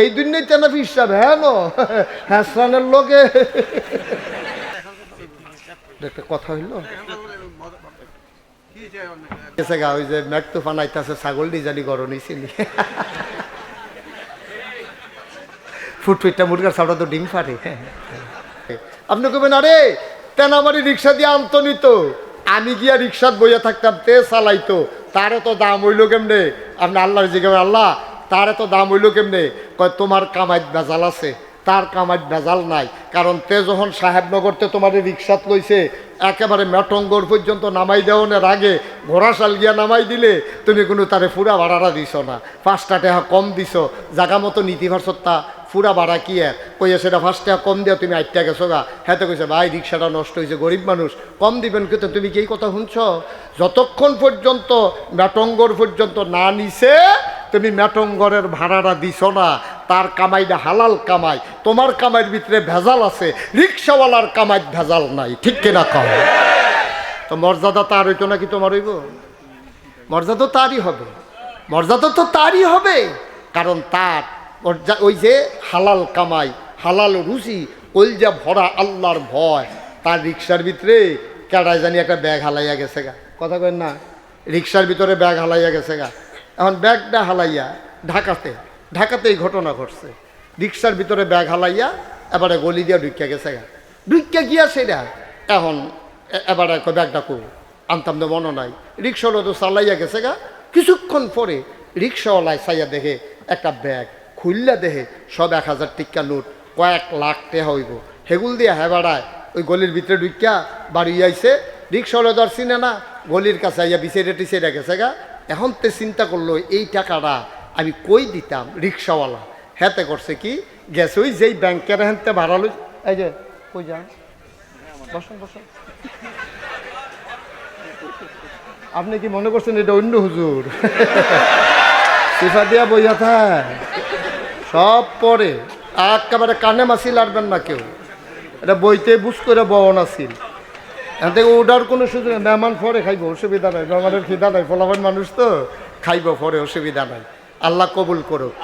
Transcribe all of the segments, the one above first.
এই দুনিয়াতে না হিসাব হ্যাঁ নো হ্যাসরানের লোকে একটা কথা হইলো ওই যে ম্যাকতু ফানাইতেছে ছাগল ডিজানি গরম নিছিলি ফুটফিটটা মুরগার সাউটা তো ডিম ফাটে। আপনি কবেন আরে তেনামারি রিক্সা দিয়ে আনতো নিত, আমি গিয়া রিক্সাত বইয়া থাকতাম, তে চালাইতো, তার তো দাম হইল কেমনে? আপনি আল্লাহর জিজ্ঞাসা আল্লাহ তার তো দাম হইল কেমনে? কয় তোমার কামাইত ভেজাল আছে, তার কামাইত ভেজাল নাই। কারণ তে যখন সাহেবনগরতে তোমার রিক্সাত লইছে একেবারে মেটঙ্গর পর্যন্ত নামাই দেওয়ার আগে ঘোড়াশাল গিয়া নামাই দিলে তুমি কোনো তারে ফুরা ভাড়াটা দিছ না, 5 টাকা কম দিছ, জাগা মতো নীতি ভারসত্তা ফুরা ভাড়া কি আর কইয়া সেটা 5 টাকা কম দিয়া তুমি 8 টাকা গেছো গা। হ্যাঁ তো কইছে ভাই রিক্সাটা নষ্ট হয়েছে, গরিব মানুষ কম দিবেন, কিন্তু তুমি কি এই কথা শুনছ? যতক্ষণ পর্যন্ত মেটঙ্গর পর্যন্ত না নিছে তুমি মেটঙ্গরের ভাড়াটা দিছ না, তার কামাইটা হালাল কামাই, তোমার কামাইয়ের ভিতরে ভেজাল আছে, রিক্সাওয়ালার কামাই ভেজাল নাই, ঠিক কিনা কম? তো মর্যাদা তার হইতো নাকি তোমার হইব? মর্যাদা তারই হবে, মর্যাদা তো তারই হবে, কারণ তার ওই যে হালাল কামাই, হালাল রুচি, কলজা ভরা আল্লাহর ভয়। তার রিক্সার ভিতরে কেডায় জানি একটা ব্যাগ হালাইয়া গেছে গা, কথা কেন না? রিক্সার ভিতরে ব্যাগ হালাইয়া গেছে গা, এখন ব্যাগটা হালাইয়া ঢাকাতে এই ঘটনা ঘটছে, রিক্সার ভিতরে ব্যাগ হালাইয়া এবারে গলি দিয়া ঢুকিয়া গেছে গা, ঢুকিয়া গিয়া সেটা এখন এবারে ব্যাগটা কো আনতাম তো মনে নাই, রিক্সাওয়ালা তো চালাইয়া গেছে গা। কিছুক্ষণ পরে রিক্সাওয়ালায় চাইয়া দেখে একটা ব্যাগ খুললা দেখে সব 1000 টিকা নোট, কয়েক লাখ টাকা হইব, হেগুল দিয়া হেবাড়ায় ওই গলির ভিতরে ঢুকিয়া বাড়ি আইছে। রিক্সাওয়ালা তো আর চিনে না, গলির কাছে আইয়া বিছেড়ে গেছে গা। এখন তে চিন্তা করলো এই টাকাটা আমি কই দিতাম, রিক্সাওয়ালা হেতে করছে কি গেছে ওই যেই ব্যাংকের হেনতে ভাড়ালো, এই যে কই যান বসুন বসুন, আপনি কি মনে করছেন এটা অন্য হুজুর? সিফা দিয়া বইয়া থাক সব পরে একেবারে কানে মাছি লাড়বেন না কেউ, এটা বইতে বুঝ করে বহন আসিল, এখান থেকে ওটার কোনো সুযোগ নেই। মেহমান পরে খাইব, অসুবিধা নাই, মেহমানের খিদা নাই, ফলাফল মানুষ তো খাইব পরে, অসুবিধা নাই। আল্লাহ কবুল করুক,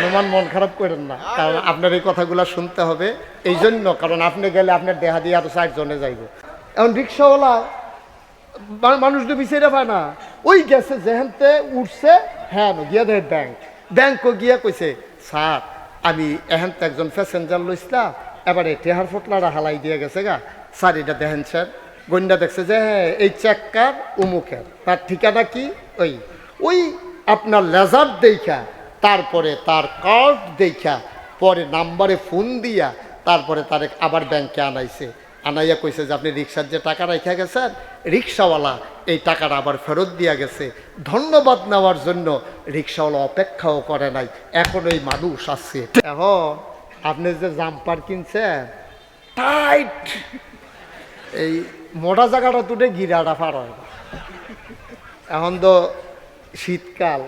মেহমান মন খারাপ করেন না, কারণ আপনার এই কথাগুলো শুনতে হবে এই জন্য, কারণ আপনি গেলে আপনার দেহা দিয়ে আরো 4 জনে যাইব। এখন রিক্সাওয়ালা মানুষ তো বিচারে পায় না, ওই গেছে যেহেনতে উঠছে, হ্যাঁ গিয়া দেয় ব্যাংকও গিয়া কইছে স্যার আমি এহেনতে একজন প্যাসেঞ্জার লইছিলাম, এবারে টেহার ফটলারা হালাই দিয়ে গেছে গা, স্যার এটা দেখেন স্যার। গন্ডা দেখছে যে হ্যাঁ এই চেককার উমুকের, তার ঠিকানা কি ওই আপনার লেজার দেখা, তারপরে তার কার্ড দেখা, পরে নাম্বারে ফোন দিয়া তারপরে তারে আবার ব্যাংকে আনাইছে, আনাইয়া কইছে যে আপনি রিক্সার যে টাকা রেখে গেছেন, রিক্সাওয়ালা এই টাকাটা আবার ফেরত দিয়া গেছে। ধন্যবাদ নেওয়ার জন্য রিক্সাওয়ালা অপেক্ষাও করে নাই, এখন ওই মানুষ আছে। এখন আপনি যে জাম্পার কিনছেন টাইট, এই মোটা জায়গাটা তুলে গিরাটা পার হয় না। এখন তো শীতকাল,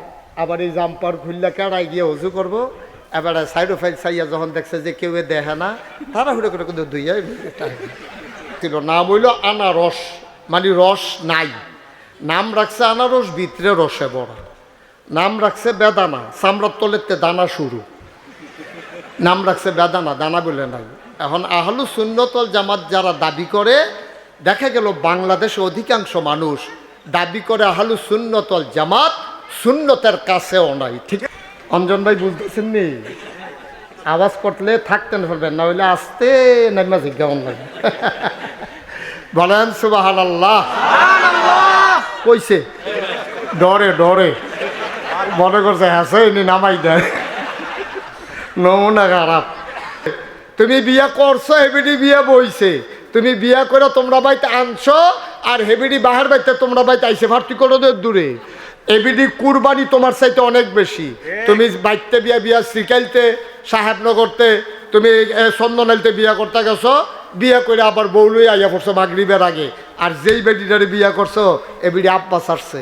আবার এই জাম্পার খুললে কাড়াই গিয়ে উজু করবো, এবারে সাইড ফাইড চাইয়া যখন দেখছে যে কেউ দেখে না, তারা হুড়ে করে কিন্তু দুইয়াই ছিল। নাম হইল আনারস, মানে রস নাই, নাম রাখছে আনারস, ভিতরে রসে বড়, নাম রাখছে বেদানা, চামড়ার তলেতে দানা শুরু, নাম রাখছে বেদানা, দানা বলে নাই। এখন আহলু সুন্নাত ওয়াল জামাত যারা দাবি করে, দেখা গেল বাংলাদেশে অধিকাংশ মানুষ দাবি করে আহলু সুন্নাত ওয়াল জামাত, সুন্নতের কাছেও নাই। ঠিক অঞ্জন ভাই বুঝতেছেন নি? আওয়াজ করলে থাকতেন ফেলবেন, না হইলে আসতে নাইমা জিজ্ঞাসন লাগে। বলেন সুবহানাল্লাহ। কইছে ডরে ডরে মনে করছে হাসে নামাই দেয়, নমুনা খারাপ। তুমি বিয়া করছো, হেবিডি বিয়া বইছে, তুমি বিয়া করে তোমরা বাইতে আনছো, আর হেবিডি বাহার বাইতে তোমরা বাইতে আইসে, ভার্তি করো দূরে। এবিডি কুরবানি তোমার চাইতে অনেক বেশি। তুমি বাইতে বিয়া শ্রীকাইলতে সাহেবনগরতে তুমি চন্দনাইলতে বিয়া করতে গেছো, বিয়া করে আবার বউলই আইয়া পড়ছো মাগরিবের আগে, আর যেই বেডিটারে বিয়া করছো এবিডি আব্বা ছাড়ছে,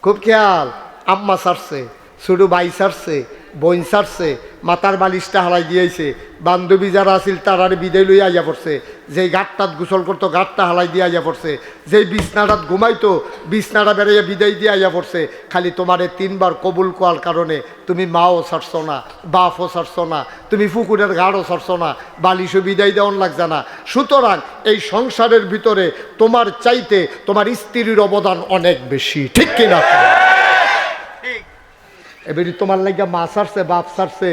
খুব খেয়াল, আম্মা ছাড়ছে, ছোটো ভাই ছাড়ছে, বোন ছাড়ছে, মাথার বালিশটা হারাই দিয়েছে, বান্ধবী যারা আছিল তারারে বিদায় লই আইয়া পড়ছে, যেই গাঁটটাত গোসল করতো গাঁটটা হালাই দিয়ে আইয়া পড়ছে, যেই বিছনাটাত ঘুমাইতো বিছনাটা বেড়াইয়া বিদায় দিয়ে আইয়া পড়ছে। খালি তোমারে 3 বার কবুল করার কারণে তুমি মাও ছাড়ছ না, বাপও ছাড়ছ না, তুমি পুকুরের গাঢ়ও ছাড়ছ না, বালিশও বিদায় দেওয়ান লাগছে না। সুতরাং এই সংসারের ভিতরে তোমার চাইতে তোমার স্ত্রীর অবদান অনেক বেশি, ঠিক কিনা? এবারে তোমার লাগিয়া মা ছাড়ছে, বাপ ছাড়ছে,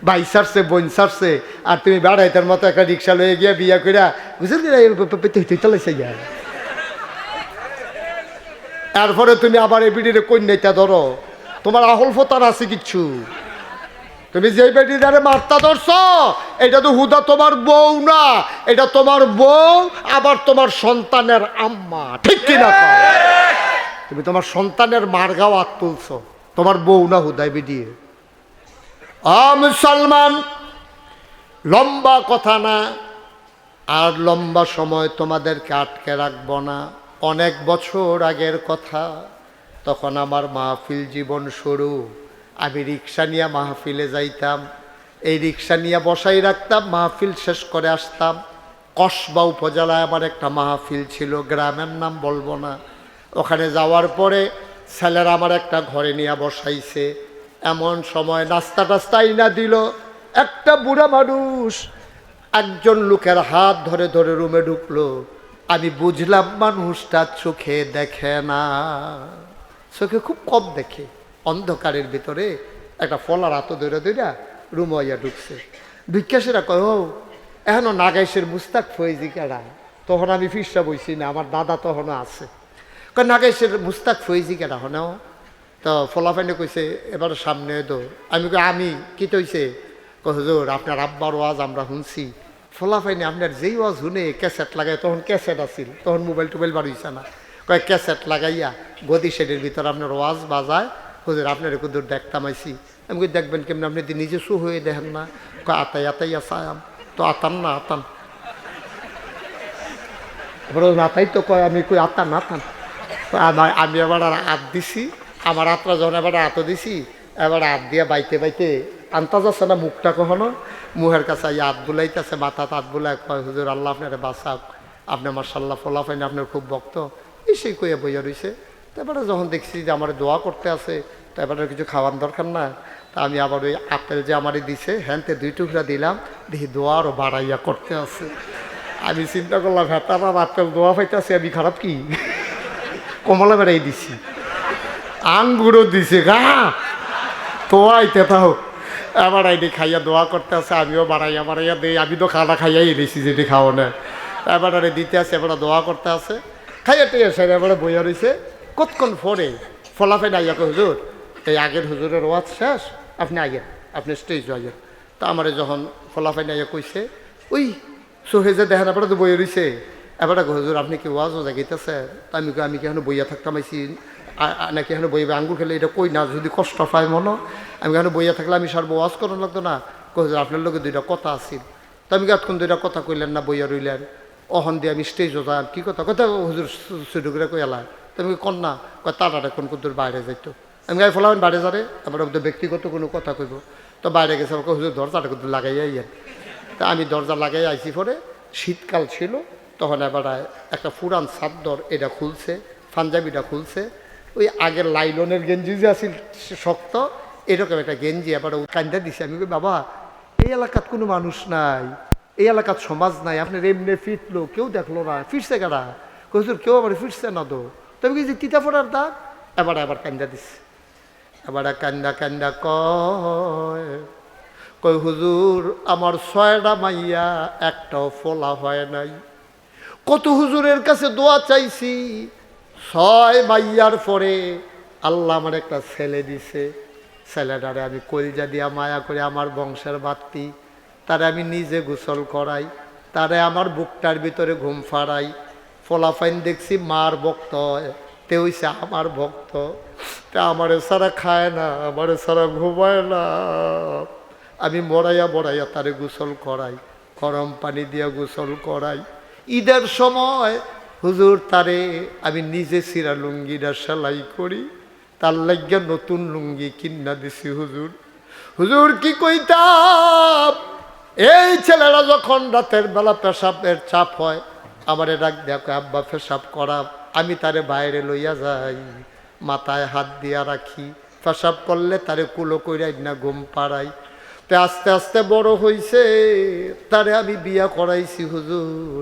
ভাই ছাড়ছে, বোন ছাড়ছে, আর তুমি বেড়াইতার মতো একটা রিক্সা লয়ে গিয়া বিয়া কইরা বুঝলি চালাইছে গিয়া। এরপরে তুমি আবার এই বিড়িরে কন্যাইতা ধরো, তোমার আহল ফতার আছে কিচ্ছু। তুমি যে বেটিটারে মারতা ধরছ এটা তো হুদা তোমার বউ না, এটা তোমার বউ আবার তোমার সন্তানের আম্মা, ঠিক কিনা? তুমি তোমার সন্তানের মারগাও হাত তুলছ, তোমার বউ না হুদাই বেডিয়ে। মুসলমান, লম্বা কথা না, আর লম্বা সময় তোমাদেরকে আটকে রাখবো না। অনেক বছর আগের কথা, তখন আমার মাহফিল জীবন শুরু। আমি রিক্সা নিয়ে মাহফিলে যাইতাম, এই রিক্সা নিয়ে বসাই রাখতাম, মাহফিল শেষ করে আসতাম। কসবা উপজেলায় আমার একটা মাহফিল ছিল, গ্রামের নাম বলবো না। ওখানে যাওয়ার পরে ছেলেরা আমার একটা ঘরে নিয়ে বসাইছে। এমন সময় নাস্তা টাস্তা আইনা দিল। একটা বুড়া মানুষ একজন লোকের হাত ধরে ধরে রুমে ঢুকলো। আমি বুঝলাম মানুষটা চোখে দেখে না, চোখে খুব কম দেখে। অন্ধকারের ভিতরে একটা ফলার হাত ধরে ধরে রুম হইয়া ঢুকছে। বিজ্ঞাসীরা কয়, ও এখনো নাগাইশের মুস্তাক ফয়েজি কেডা? তখন আমি ফিসটা বইছি না, আমার দাদা তখনও আছে। কয় নাগাইশের মুস্তাক ফয়েজি কেডা হনেও? তো ফলাফাইনে কইছে এবার সামনে দো। আমি কই আমি কি তৈছে? হুজুর আপনার আব্বার ওয়াজ আমরা শুনছি। ফলাফাইনে আপনার যেই ওয়াজ শুনে ক্যাসেট লাগাই, তখন ক্যাসেট আসিল, তখন মোবাইল টোবাইল বাড়িছে না। কয় ক্যাসেট লাগাইয়া গদি শেডের ভিতরে আপনার ওয়াজ বাজায়, হুজুর আপনার একটু দূর দেখতাম আইসি। আমি কই দেখবেন কেমন, আপনি নিজে শু হয়ে দেখেন না? কয় আতাই আতাই আসাম। তো আতাম না আতাম, আতাই তো কয়। আমি কই আতাম আতাম। আমি এবার হাত দিছি, আমার হাতটা যখন এবার হাতও দিছি, এবার হাত দিয়ে বাইতে বাইতে আনতা যাচ্ছে না মুখটা কখনো, মুহের কাছে হাত বুলাইতেছে, মাথা হাত বুলাই কয়, হুজুর আল্লাহ আপনার বাঁচাক, আপনি মাশাআল্লাহ ফলাফাইন আপনার খুব ভক্ত, এসেই কইয়া বইয়া রয়েছে। তারপরে যখন দেখছি যে আমার দোয়া করতে আছে, তারপরে কিছু খাওয়ার দরকার না, তা আমি আবার ওই আপেল যে আমারই দিছে হ্যানতে 2 টুকরা দিলাম, দেখি দোয়া আরও বাড়াইয়া করতে আছে। আমি চিন্তা করলাম, হ্যাঁ তার আপেল দোয়া পাইতেছে, আমি খারাপ কি? কমলা বেড়াই দিছি, আঙ্গুরও দিছে, গা তো আইতে থাও। এবার আইডি খাইয়া দোয়া করতে আছে, আমিও বাড়াইয়া বাড়াইয়া দিই। আমি তো খানা খাইয়াই এনেছি, যেটি খাওয়া না। এবার আরে দিতে আছে, এবার দোয়া করতে আছে, খাইয়া টেয়ে আসে। এবারে বইয়া রয়েছে। কতক্ষণ ফোরে ফলাফাই আইয়া কো, হুজুর এই আগের হুজুরের ওয়াজ শেষ, আপনি আইয়েন, আপনি স্টেজ আইয়েন। তা আমারে যখন ফলাফাই আইয়া কইছে, ওই সোহেজে দেখেন এবারে তো বইয়া রয়েছে। এবারে হুজুর আপনি কি ওয়াজও জাগাইতেছে? আমি কি এখন বইয়া থাকতাম আইসি নাকি এখানে বইবে? আঙ্গুর খেলে এটা কই না, যদি কষ্ট পায় মনে। আমি এখানে বইয়া থাকলে আমি সার ওয়াজ করানো লাগতো না? হুজুর আপনার লোকের 2টা কথা আসিল। তো আমি এতক্ষণ 2টা কথা কইলেন না, বইয়া রইলেন। অহন দিয়ে আমি স্টেজও যাই, কী কথা কথা হুজুর শুরু করে কই এলাম। তুমি কন্যা কয় তারা এখন কুদুর বাইরে যাইতো। আমি গায়ে ফলাবেন বাইরে যারে, এবার ওদের ব্যক্তিগত কোনো কথা কইব। তো বাইরে গেছে, আমাকে হুজুর দরজাটা কিন্তু লাগাইয়া আইয়েন। তা আমি দরজা লাগাই আইসি। পরে শীতকাল ছিল, তখন এবার একটা পুরান চাদর এটা খুলছে, পাঞ্জাবিটা খুলছে। ওই আগের লাইলনের গেঞ্জি যে আছিল শক্ত, এরকম একটা গেঞ্জি এবার কান্দা দিছে। আমি কই বাবা এই এলাকাত কোনো মানুষ নাই, এই এলাকাত সমাজ নাই, আপনার এমনি ফিরলো, কেউ দেখলো না, ফিরছে কারা? হুজুর কেউ আবার ফিরছে না তো। তবে কি যে তিতা ফোটার দাগ, এবার কান্দা দিছে। এবার কান্দা কান্দা কয় হুজুর আমার 6টা মাইয়া, একটাও ফোলা হয় নাই। কত হুজুরের কাছে দোয়া চাইছি, 6 মাইয়ার পরে আল্লাহ আমার একটা ছেলে দিছে। ছেলেটারে আমি কলজা দিয়া মায়া করে, আমার বংশের বাত্তি, তারে আমি নিজে গোসল করাই, তারে আমার বুকটার ভিতরে ঘুম ফাড়াই। ফলাফাইন দেখছি মার ভক্ত, তে হইছে আমার ভক্ত। তা আমারে সারা খায় না, আমারে সারা ঘুমায় না। আমি মরাইয়া তারে গোসল করাই, গরম পানি দিয়া গোসল করাই। ঈদের সময় হুজুর তারে আমি নিজে সিরা লুঙ্গিটা সেলাই করি, তার লাগিয়া নতুন লুঙ্গি কিনা দিছি। হুজুর হুজুর কি কইতাম, এই ছেলেরা যখন রাতের বেলা পেশাবের চাপ হয়, আমারে ডাক দেখো আব্বা পেশাব করা, আমি তারে বাইরে লইয়া যাই, মাথায় হাত দিয়া রাখি, পেশাব করলে তারে কুলো কইরাই না ঘুম পাড়াই। তে আস্তে আস্তে বড় হইছে, তারে আমি বিয়া করাইছি হুজুর।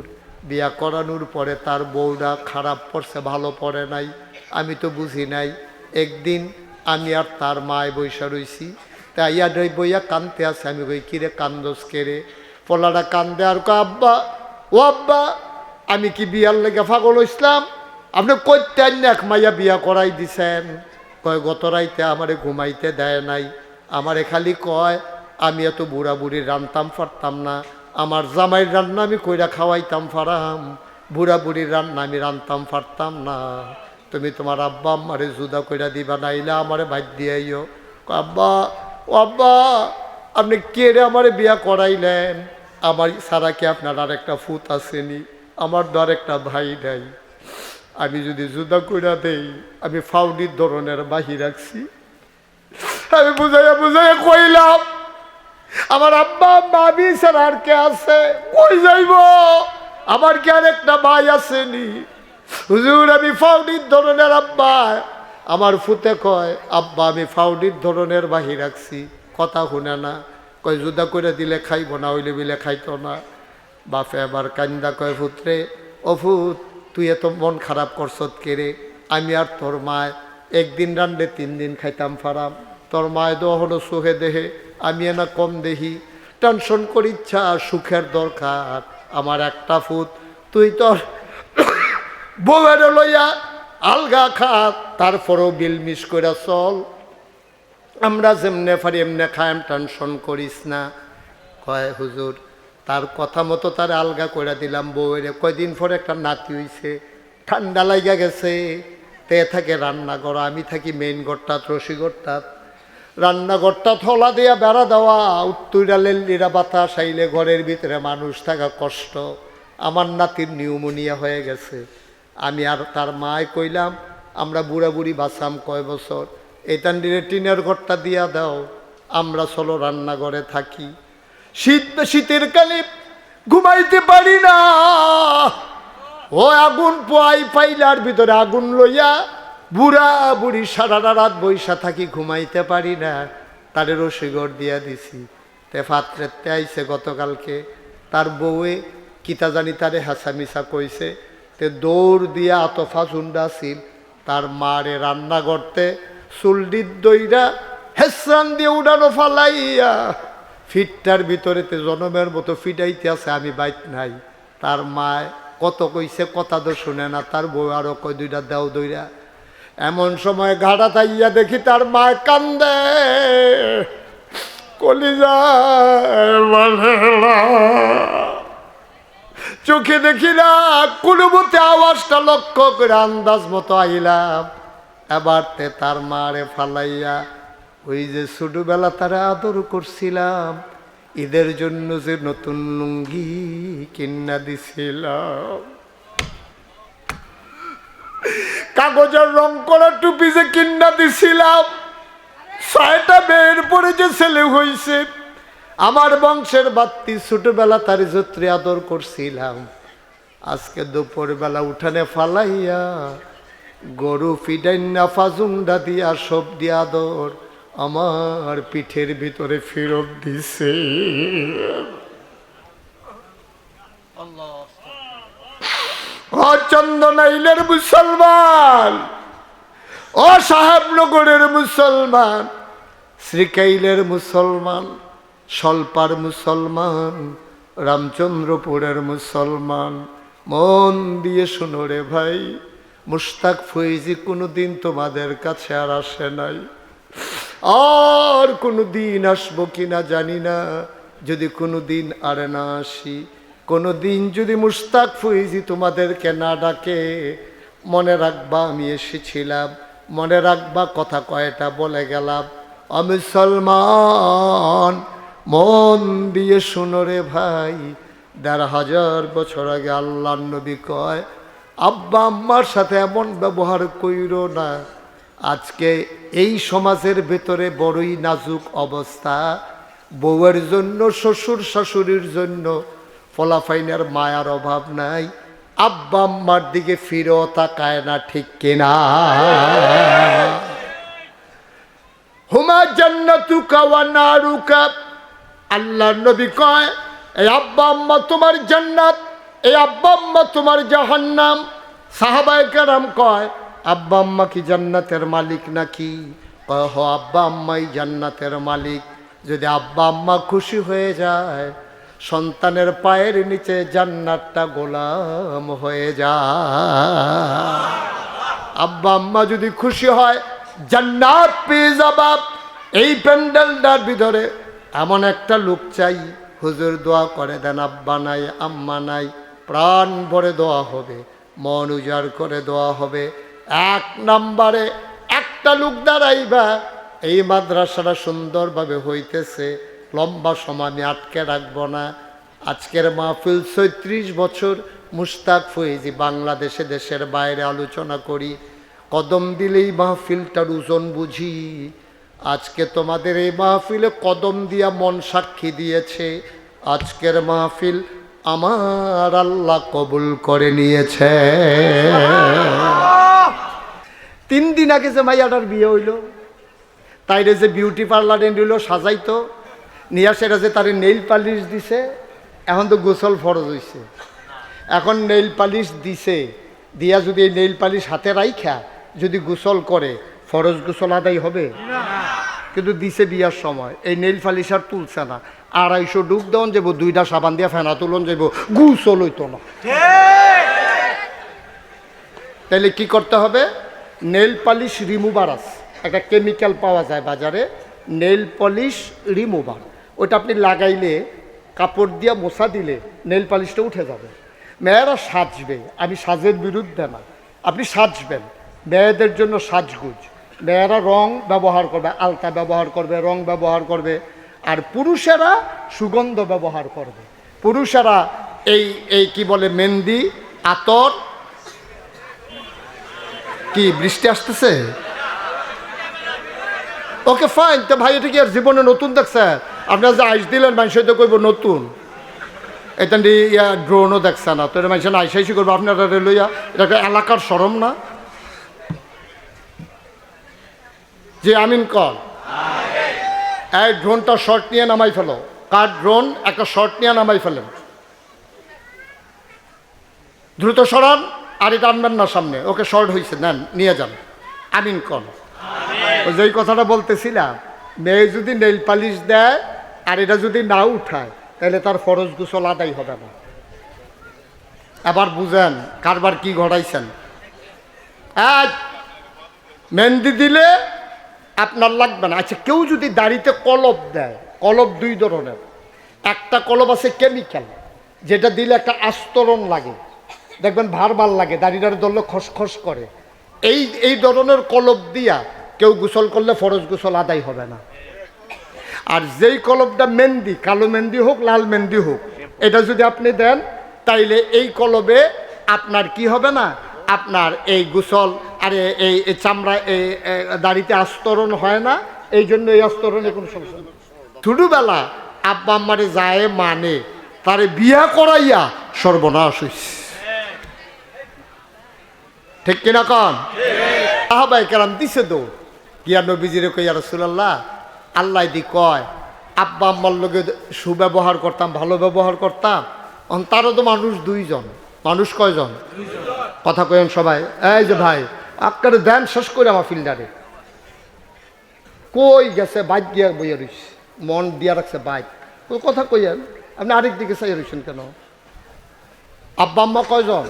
বিয়া করানোর পরে তার বউটা খারাপ পড়ছে, ভালো পড়ে নাই, আমি তো বুঝি নাই। একদিন আমি আর তার মায় বৈশা রইছি, তা ইয়া বইয়া কান্দতে আছে। আমি কই কিরে কান্দস কেরে? পোলাটা কান্দে আর কয় আব্বা, ও আব্বা, আমি কি বিয়ার লেগে পাগল হইছিলাম? আপনি কইতে এক মাইয়া বিয়া করাই দিছেন। কয় গত রাইতে আমারে ঘুমাইতে দেয় নাই, আমারে খালি কয় আমি এত বুড়া বুড়ি রান্তাম পারতাম না, আমার জামাইয়ের রান্না আমি কইরা খাওয়াইতাম পারাম, বুড়া বুড়ির রান্না আমি রান্তাম পারতাম না। তুমি তোমার আব্বা আমারে জুদা কইরা দিবা, নাইলে আমারে বাদ দিয়াইও। আব্বা, ও আব্বা, আপনি কে রে আমারে বিয়া করাইলেন? আমার সারা কি আপনার আর একটা ফুত আসেনি? আমার তো আর একটা ভাই নাই, আমি যদি জুদা কইরা দেই আমি ফাউডির ধরনের বাহি রাখছি। আমি বুঝাইয়া বুঝাইয়া কইলাম আমার আব্বা মামি ছাড়া আর কে আছে? কই যাইব? আমার কি আর একটা ভাই আসেনি? হুজুর আমি ফাউডির ধরনের আব্বা। আমার ফুতে কয় আব্বা আমি ফাউডির ধরনের বাহি রাখছি, কথা শুনে না। কয় জুদা করে দিলে খাইব না, হইলে বিলে খাইতো না। বাপে আবার কান্দা কয় ফুতরে, ও ফুত তুই এত মন খারাপ করছত কেরে? আমি আর তোর মায় একদিন রান্ডে 3 দিন খাইতাম ফারাম, তোর মায় তো হলো সুখে দেহে, আমি না কম দেহি। টেনশন করি ইচ্ছা সুখের দরকার, আমার একটা ফুত, তুই তোর বউয়ের লইয়া আলগা খা, তারপরেও বিল মিস করে চল, আমরা যেমনে পারি এমনে খায়াম, টেনশন করিস না। কয় হুজুর তার কথা মতো তার আলগা করে দিলাম বউয়ের। কয়দিন পরে একটা নাতি হইছে, ঠান্ডা লাগা গেছে, তে থাকে রান্নাঘর, আমি থাকি মেইন ঘরটাত, রসিঘরটাত। রান্নাঘরটা থলা দিয়া বেড়া দেওয়া, উত্তরা লেল্লিরা বাতাস আইলে ঘরের ভিতরে মানুষ থাকা কষ্ট। আমার নাতির নিউমোনিয়া হয়ে গেছে। আমি আর তার মায় কইলাম আমরা বুড়া বুড়ি বাঁচাম কয় বছর, এই তান্ডিরে টিনের ঘরটা দিয়া দাও, আমরা চলো রান্নাঘরে থাকি। শীতের কালে ঘুমাইতে পারি না, ও আগুন পোয়াই পাইলার ভিতরে আগুন লইয়া বুড়া বুড়ি সারা রাত বৈশা থাকি, ঘুমাইতে পারি না। তারে রসিঘর দিয়া দিছি। তে ফাত্রেতে আইছে গতকালকে, তার বউয়ে কিতা জানি তারে হাসামিসা কইছে, তে দৌড় দিয়া আতফা চুন্ডা ছিল তার মারে রান্না করতে, চুলডির দইরা হেসরান দিয়ে উড়ানো ফালাইয়া ফিটটার ভিতরেতে জনমের মতো ফিটাইতে আছে, আমি বাইত নাই। তার মায় কত কইছে, কথা তো শুনে না, তার বউ আরো কয় দুইটা দেও দইরা। এমন সময় ঘাড়া তাইয়া দেখি তার মায় কান্দে, কলিজা চোখে দেখি না, কোনো মতে আওয়াজটা লক্ষ্য করে আন্দাজ মতো আইলাম। এবার তে তার মারে ফালাইয়া ওই যে ছোটবেলা তারা আদর করছিলাম, ঈদের জন্য যে নতুন লুঙ্গি কিনা দিছিলাম, কাগজের রং করা টুপি যে কিনা দিছিলাম, 6টা মেয়ের পরে যে ছেলে হইছে, আমার বংশের বাত্তি, ছোটবেলা তার যত্রে আদর করছিলাম, আজকে দুপুর বেলা উঠানে ফালাইয়া গরু ফিডাইনা ফাজুন্ডা দিয়া সব দিয়া আদর আমার পিঠের ভিতরে ফেরত দিছে। ও চন্দনাইলের মুসলমান, ও সাহেবনগরের মুসলমান, শ্রীকাইলের মুসলমান, সলপার মুসলমান, রামচন্দ্রপুরের মুসলমান, মন দিয়ে শোনো রে ভাই, মুশতাক ফৈজি কোনোদিন তোমাদের কাছে আর আসে নাই, আর কোনো দিন আসবো কিনা জানি না। যদি কোনো দিন আর না আসি, কোনো দিন যদি মুশতাক ফৈজি তোমাদেরকে না ডাকে, মনে রাখবা আমি এসেছিলাম, মনে রাখবা কথা কয়টা বলে গেলাম। আমি সলমান, মন দিয়ে শুনো রে ভাই, 1500 বছর আগে আল্লাহর নবী কয় আব্বা আম্মার সাথে এমন ব্যবহার কইরো না। আজকে এই সমাজের ভেতরে বড়ই নাজুক অবস্থা, বউয়ের জন্য, শ্বশুর শাশুড়ির জন্য ফলাফাইনের মায়ার অভাব নাই, আব্বা আম্মার দিকে ফিরেও তাকায় না, ঠিক কিনা? হুমা জান্নাতুকা ওয়া নারুকা, আল্লাহর নবী কয় এই আব্বা আম্মা তোমার জান্নাত, এই আব্বা আম্মা তোমার জাহান্নাম। সাহাবায়ে কেরাম কয় আব্বা আম্মা কি জান্নাতের মালিক নাকি? কয় হ, আব্বা আম্মাই জান্নাতের মালিক। যদি আব্বা আম্মা খুশি হয়ে যায়, সন্তানের পায়ের নিচে জান্নাতটা গোলাম হয়ে যায়। আব্বা আম্মা যদি খুশি হয়, জান্নাত পেয়ে যাবা। এই প্যান্ডেলটার ভিতরে এমন একটা লোক চাই, হুজুর দোয়া করে দেন, আব্বা নাই আম্মা নাই, প্রাণ ভরে দোয়া হবে, মন উজাড় করে দোয়া হবে। এক নম্বরে একটা লোক দাঁড়াইবা, এই মাদ্রাসাটা সুন্দরভাবে হইতেছে, লম্বা সময় আমি আটকে রাখবো না। আজকের মাহফিল ৩৬ বছর মুশতাক ফয়েজি বাংলাদেশে দেশের বাইরে আলোচনা করি, কদম দিলেই মাহফিলটার ওজন বুঝি। আজকে তোমাদের এই মাহফিলে কদম দিয়া মন সাক্ষী দিয়েছে, আজকের মাহফিল আমার আল্লাহ কবুল করে নিয়েছে। 3 দিন আগে যে মাইয়াটার বিয়ে হইল, তাইরে যে বিউটি পার্লারে নিল সাজাইতো, নিয়ে সেটা যে তারে নেইল পালিশ দিছে, এখন তো গোসল ফরজ হইছে। এখন নেইল পালিশ দিছে, দিয়া যদি এই নেইল পালিশ হাতে রাইখা যদি গোসল করে, ফরজ গোসল আদায় হবে? কিন্তু দিছে বিয়ার সময়, এই নেইল পালিশ আর তুলছে না। 250 ডুব দেওয়ান যাব, 2টা সাবান দিয়া ফেনা তুলন যাব, গোসল হইতো না। তাইলে কি করতে হবে? নেইল পালিশ রিমুভার আছে, একটা কেমিক্যাল পাওয়া যায় বাজারে, নেইল পলিশ রিমুভার। ওটা আপনি লাগাইলে, কাপড় দিয়া মোছা দিলে নেইল পালিশটা উঠে যাবে। মেয়েরা সাজবে, আমি সাজের বিরুদ্ধে না, আপনি সাজবেন, মেয়েদের জন্য সাজগুজ। মেয়েরা রং ব্যবহার করবে, আলতা ব্যবহার করবে, রং ব্যবহার করবে, আর পুরুষেরা সুগন্ধ ব্যবহার করবে। পুরুষেরা এই কি বলে, মেহেন্দি, আতর। কি বৃষ্টি আসতেছে? ওকে ফাইন, তো ভাই এটা কি আর জীবনে নতুন দেখছে? আপনারা যে আইস দিলেন, মানুষ হয়তো কইব নতুন। এটা ড্রোনও দেখছে না, তো এটা মানুষ আইসাইসি করবো আপনারা লইয়া। এটা একটা এলাকার শরম না? যে আমিন কর, এই ড্রোনটা শর্ট নিয়ে নামাই ফেলো। কার ড্রোন? একটা শর্ট নিয়ে নামাই ফেলেন, দ্রুত সরান। আর এটা আনবেন না সামনে, ওকে শর্ট হয়েছে, নেন নিয়ে যান। আমিন কর। যেই কথাটা বলতেছিলাম, মেয়ে যদি নেইল পালিশ দেয় আর এটা যদি না উঠায়, তাহলে তার ফরজ গোসল আদায় হবে না। এবার বুঝেন কারবার কি ঘটাইছেন। মেহেন্দি দিলে আপনার লাগবে না। আচ্ছা, কেউ যদি দাড়িতে কলপ দেয়, কলপ 2 ধরনের। একটা কলপ আছে কেমিক্যাল, যেটা দিলে একটা আস্তরণ লাগে, দেখবেন ভার লাগে, দাড়িটার ধরলে খসখস করে। এই ধরনের কলপ দিয়া কেউ গোসল করলে ফরজ গোসল আদায় হবে না। আর যেই কলপটা মেহেন্দি, কালো মেহেন্দি হোক লাল মেহেন্দি হোক, এটা যদি আপনি দেন, তাইলে এই কলবে আপনার কি হবে না, আপনার এই গোসল আর এই চামড়া, এই দাড়িতে আস্তরণ হয় না। এই জন্য এই আস্তরণে কোনো সমস্যা নেই। ছোটবেলা আব্বা আম্মারে যায় মানে, তারে বিয়া করাইয়া সর্বনাশ হইছে, ঠিক কিনা কন? সাহাবায়ে কেরাম দিছে দৌড়, গিয়া নবীজিরে কই, ইয়া রাসূলুল্লাহ, আল্লাহ দি কয় আব্বা আম্মার লগে সুব্যবহার করতাম, ভালো ব্যবহার করতাম। তারও তো মানুষ 2 জন। মানুষ কয়জন? কথা কয়েন সবাই। এই যে ভাই, আপনার দেন শেষ করে আমার ফিল্ডারে কই গেছে? বাইক গিয়া বইয়া রইছে, মন দিয়া রাখছে বাইক। ওই কথা কইয়েন, আপনি আরেক দিকে চাই রইছেন কেন? আব্বা আম্মা কয়জন?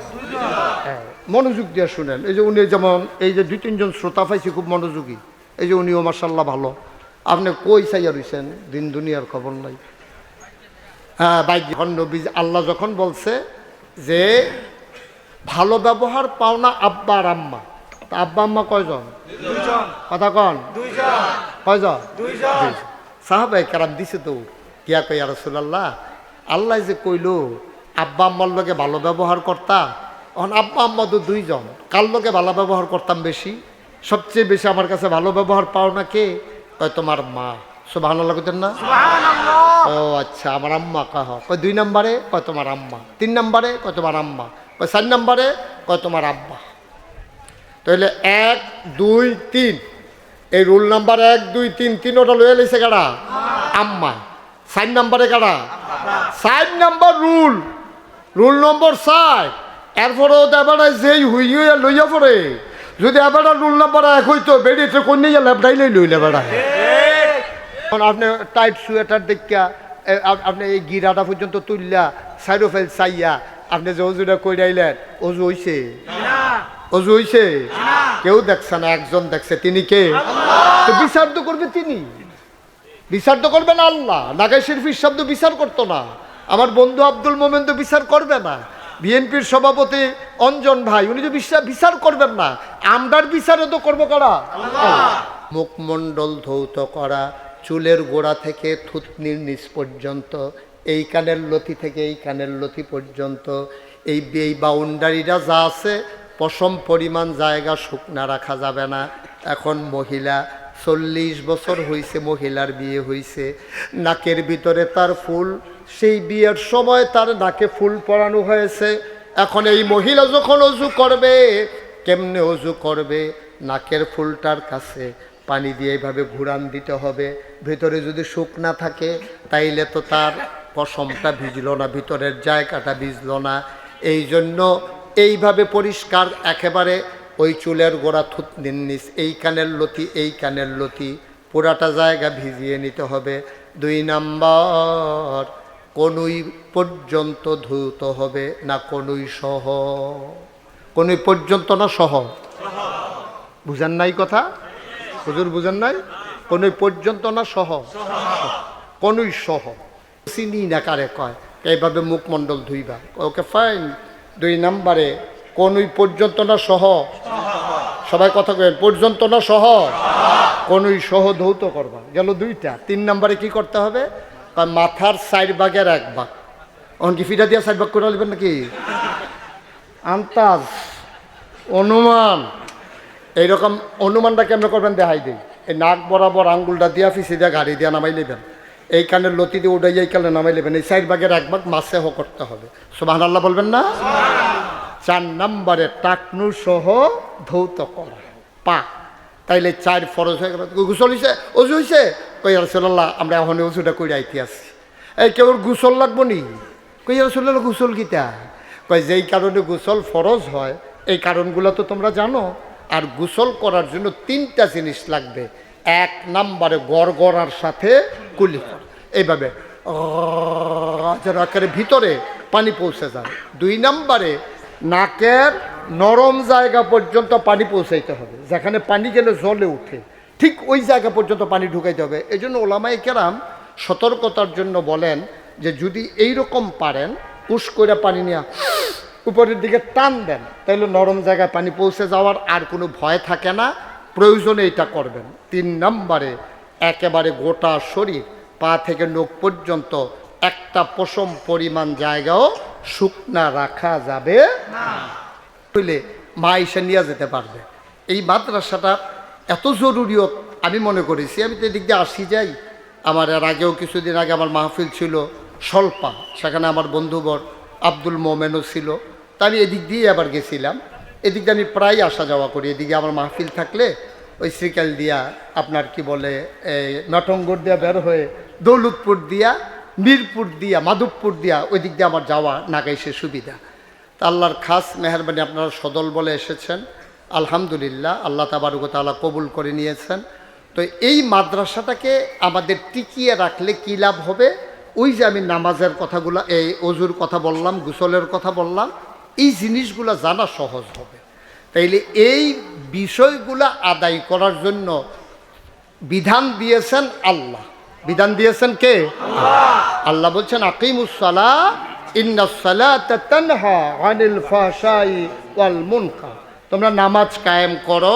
হ্যাঁ, মনোযোগ দিয়ে শুনেন। এই যে উনি যেমন, এই যে 2-3 জন শ্রোতা পাইছি খুব মনোযোগী, এই যে উনিও মাশাআল্লাহ ভালো। আপনি কই চাইয়া রইছেন? দিন দুনিয়ার খবর নাই। হ্যাঁ ভাই, যখন নবী আল্লাহ যখন বলছে যে ভালো ব্যবহার পাও না আব্বা আর আম্মা, তা আব্বা আম্মা কয়জন? 2 জন। কথা কন? 2 জন। কয়জন? 2 জন। সাহাবায়ে কেরাম দিছে তো, কিয়া কই, ইয়া রাসূলুল্লাহ, আল্লাহ যে কইলো আব্বা আম্মার লগে ভালো ব্যবহার করতাম, এখন আব্বা আম্মা তো 2 জন, কার লগে ভালো ব্যবহার করতাম বেশি? সবচেয়ে বেশি আমার কাছে ভালো ব্যবহার পাও না কে? কয় তোমার মা। সুবহানাল্লাহ কইতেন না? ও আচ্ছা, আমার আম্মা কহ। কয় 2 নম্বরে কয় তোমার আম্মা, 3 নম্বরে কয় তোমার আম্মা, কয় 4 নম্বরে কয় তোমার আব্বা। তাহলে 1 2 3 এই রুল নাম্বার 1 2 3 তিনোটা লয়ে লইছে কারা? আম্মা। 4 নম্বরে কারা? 4 নম্বর রুল, রুল নম্বর 4। এরপরেও এবার যেই হুইয়া লইয়া পড়ে, যদি এবার রুল নাম্বার 1 হইতো বেরিয়েছে কোন নিয়ে ল্যাবডাইলেই লইলে বেড়ায়। আপনি টাইট সোয়েটার দেখা আপনি এই গিরাটা পর্যন্ত তুললা সাইরোফেল চাইয়া আপনি যে অজুটা কইরাইলেন, অজু হইছে? অজু হইছে? কেউ দেখছে না, একজন দেখছে, তিনি কে? তো বিচার তো করবে তিনি, বিচার তো করবেন আল্লাহ। নাগাই শরীফের শব্দ বিচার করতো না, আমার বন্ধু আব্দুল মোমেন তো বিচার করবে না, বিএনপির সভাপতি অঞ্জন ভাই উনি তো বিচার করবেন না, আমরার বিচারে তো করবো কারা? মুখমণ্ডল ধৌত করা, চুলের গোড়া থেকে থুতনির নিচ পর্যন্ত, এই কানের লতি থেকে এই কানের লতি পর্যন্ত, এই বাউন্ডারিটা যা আছে পশম পরিমাণ জায়গা শুকনা রাখা যাবে না। এখন মহিলা 40 বছর হয়েছে, মহিলার বিয়ে হয়েছে, নাকের ভিতরে তার ফুল, সেই বিয়ের সময় তার নাকে ফুল পরানো হয়েছে। এখন এই মহিলা যখন অজু করবে, কেমনে অজু করবে? নাকের ফুলটার কাছে পানি দিয়ে এইভাবে ঘুরান দিতে হবে। ভিতরে যদি শুকনা থাকে তাইলে তো তার পশমটা ভিজলো না, ভিতরের জায়গাটা ভিজলো না। এই জন্য এইভাবে পরিষ্কার একেবারে ওই চুলের গোড়া, থুতনির নিচ, এই কানের লতি এই কানের লতি পুরাটা জায়গা ভিজিয়ে নিতে হবে। 2 নাম্বার, কনুই পর্যন্ত ধুত হবে না কনুই সহ? কনুই পর্যন্ত না সহ? বুঝেন নাই কথা? হুজুর বুঝেন নাই? কনুই পর্যন্ত না সহ? কনুই সহ। চিনি না কারে কয়, এইভাবে মুখমণ্ডল ধুইবা। Okay fine. 2 নম্বরে, কনুই পর্যন্ত না সহ? সবাই কথা কয়, পর্যন্ত না সহ? কনুই সহ ধৌত করবা, গেল 2টা। 3 নম্বরে কি করতে হবে? মাথার 4 ভাগের 1 ভাগ। অন কি ফিটা দিয়া 4 ভাগ করে নেবেন নাকি? আন্তাজ, অনুমান। এইরকম অনুমানটা কেমন করবেন দেখাই দিই। এই নাক বরাবর আঙ্গুলটা দিয়া ফিসি দিয়া গাড়ি দিয়া নামাই নেবেন, এই কানের লতি দিয়ে উঠাই এই কানে নামাই নেবেন। এই 4 ভাগের 1 ভাগ মাসে করতে হবে। সুবহানাল্লাহ বলবেন না? 4 নম্বরে টাকনু সহ ধৌত করা পা। তাইলে 4 ফরজ হয়ে গেল। গোসল হয়েছে, অজু হয়েছে? কই রাসূলুল্লাহ আমরা এখন অজুটা করে আইতে আসি। এই কেউ গোসল লাগবো নি? কই রাসূলুল্লাহ গোসল কিতা? কই যেই কারণে গোসল ফরজ হয় এই কারণগুলো তো তোমরা জানো। আর গোসল করার জন্য 3টা জিনিস লাগবে। 1 নম্বরে গড়গড়ার সাথে কুলি কর, এইভাবে আকারে ভিতরে পানি পৌঁছে যায়। 2 নম্বরে নাকের নরম জায়গা পর্যন্ত পানি পৌঁছাইতে হবে, যেখানে পানি গেলে জলে উঠে ঠিক ওই জায়গা পর্যন্ত পানি ঢুকাইতে হবে। এই জন্য ওলামায়ে কেরাম সতর্কতার জন্য বলেন যে যদি এই রকম পারেন পুশ করে পানি নিয়ে উপরের দিকে টান দেন, তাহলে নরম জায়গায় পানি পৌঁছে যাওয়ার আর কোনো ভয় থাকে না, প্রয়োজনে এটা করবেন। 3 নম্বরে একেবারে গোটা শরীর পা থেকে নখ পর্যন্ত একটা পশম পরিমাণ জায়গাও শুকনা রাখা যাবে না, হইলে মা এসে নিয়ে যেতে পারবে। এই মাদ্রাসাটা এত জরুরিও আমি মনে করেছি। আমি তো এদিক দিয়ে আসি যাই, আমার এর আগেও কিছুদিন আগে আমার মাহফিল ছিল স্বল্পা, সেখানে আমার বন্ধুবর আব্দুল মোমেনও ছিল। তা আমি এদিক দিয়ে আবার গেছিলাম, এদিক দিয়ে আমি প্রায় আসা যাওয়া করি। এদিকে আমার মাহফিল থাকলে ওই শ্রীকাল দিয়া আপনার কি বলে এই নটঙ্গর দিয়া বের হয়ে দৌলতপুর দিয়া, মিরপুর দিয়া, মাধবপুর দিয়া ওই দিক দিয়ে আমার যাওয়া নাগাইছে সুবিধা। তা আল্লাহর খাস মেহরবানি আপনারা সদল বলে এসেছেন, আলহামদুলিল্লাহ। আল্লাহ তাবারক ওয়া তাআলা কবুল করে নিয়েছেন। তো এই মাদ্রাসাটাকে আমাদের টিকিয়ে রাখলে কী লাভ হবে? ওই যে আমি নামাজের কথাগুলো, এই অজুর কথা বললাম, গোসলের কথা বললাম, এই জিনিসগুলো জানা সহজ হবে। তাইলে এই বিষয়গুলো আদায় করার জন্য বিধান দিয়েছেন আল্লাহ। বিধান দিয়েছেন কে? আল্লাহ বলছেন আকিমুস সালাহ ইন্নাস সালাতা তানহা আনিল ফাহশাই ওয়াল মুনকার। তোমরা নামাজ কায়েম করো,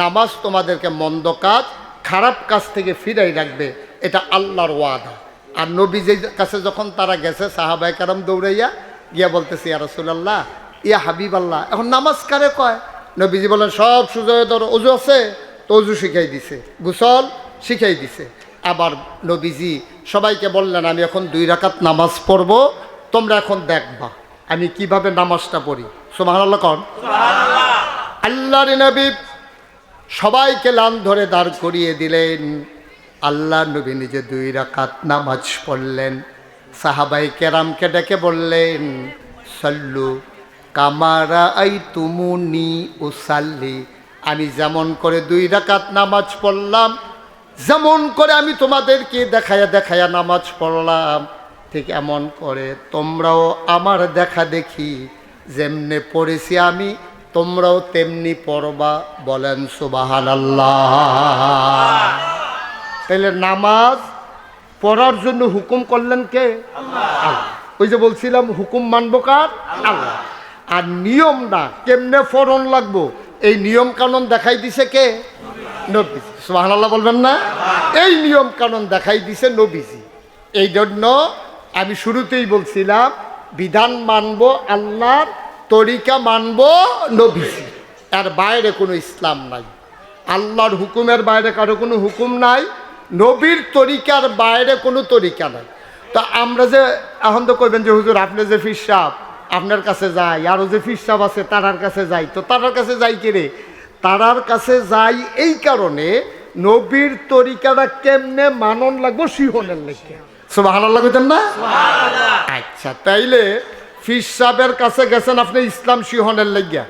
নামাজ তোমাদেরকে মন্দ কাজ, খারাপ কাজ থেকে ফিরাই রাখবে, এটা আল্লাহর ওয়াদা। আর নবীজির কাছে যখন তারা গেছে সাহাবায়ে কেরাম দৌড়াইয়া গিয়া বলতেছে ইয়া রাসূলুল্লাহ, ইয়া হাবিব আল্লাহ, এখন নামাজ কারে কয়? নবীজি বলেন সব সুজয় ধরো, অজু আছে তো অজু শিখাই দিছে, গোসল শিখাই দিছে, আবার নবীজি সবাইকে বললেন, আমি এখন 2 রাকাত নামাজ পড়ব, তোমরা এখন দেখবা আমি কিভাবে নামাজটা পড়ি। সুবহানাল্লাহ কোন সুবহানাল্লাহ। আল্লাহর নবী সবাইকে লান ধরে দাঁড় করিয়ে দিলেন। আল্লাহর নবী নিজে 2 রাকাত নামাজ পড়লেন। সাহাবায়ে কেরামকে ডেকে বললেন, সাল্লু কামা রাআইতুমুনি উসাল্লি, আমি যেমন করে 2 রাকাত নামাজ পড়লাম, যেমন করে আমি তোমাদেরকে দেখায়া দেখায়া নামাজ পড়লাম, ঠিক এমন করে তোমরাও আমার দেখা দেখি যেমনে পড়েছি আমি, তোমরাও তেমনি পড়বা। বলেন সুবহানাল্লাহ। তাহলে নামাজ পড়ার জন্য হুকুম করলেন কে? আল্লাহ। ওই যে বলছিলাম হুকুম মানবো কার? আল্লাহ। আর নিয়মটা কেমনে ফরন লাগবো এই নিয়ম কানুন দেখাই দিছে কে? নবীজি। সুবহানাল্লাহ বলবেন না? এই নিয়ম কানুন দেখাই দিছে নবীজি। এই জন্য আমি শুরুতেই বলছিলাম বিধান মানবো আল্লাহর, তরিকা মানবো নবীজি। এর বাইরে কোনো ইসলাম নাই। আল্লাহর হুকুমের বাইরে কারো কোনো হুকুম নাই, নবীর তরিকার বাইরে কোনো তরিকা নাই। তো আমরা যে এখন তো কইবেন যে হুজুর আপনি যে ফির সাহেব আপনার কাছে যাই, আরও যে ফির সাহেব আছে তারার কাছে যাই, তো তারার কাছে যাই কে রে? তারার কাছে যাই এই কারণে নবীর তরিকাটা কেমনে মানন লাগবো শিহনের লেগে। সুবহানাল্লাহ কইতেন না? আচ্ছা, তাইলে ফির সাহেবের কাছে গেছেন আপনি ইসলাম শিহনের লেগে,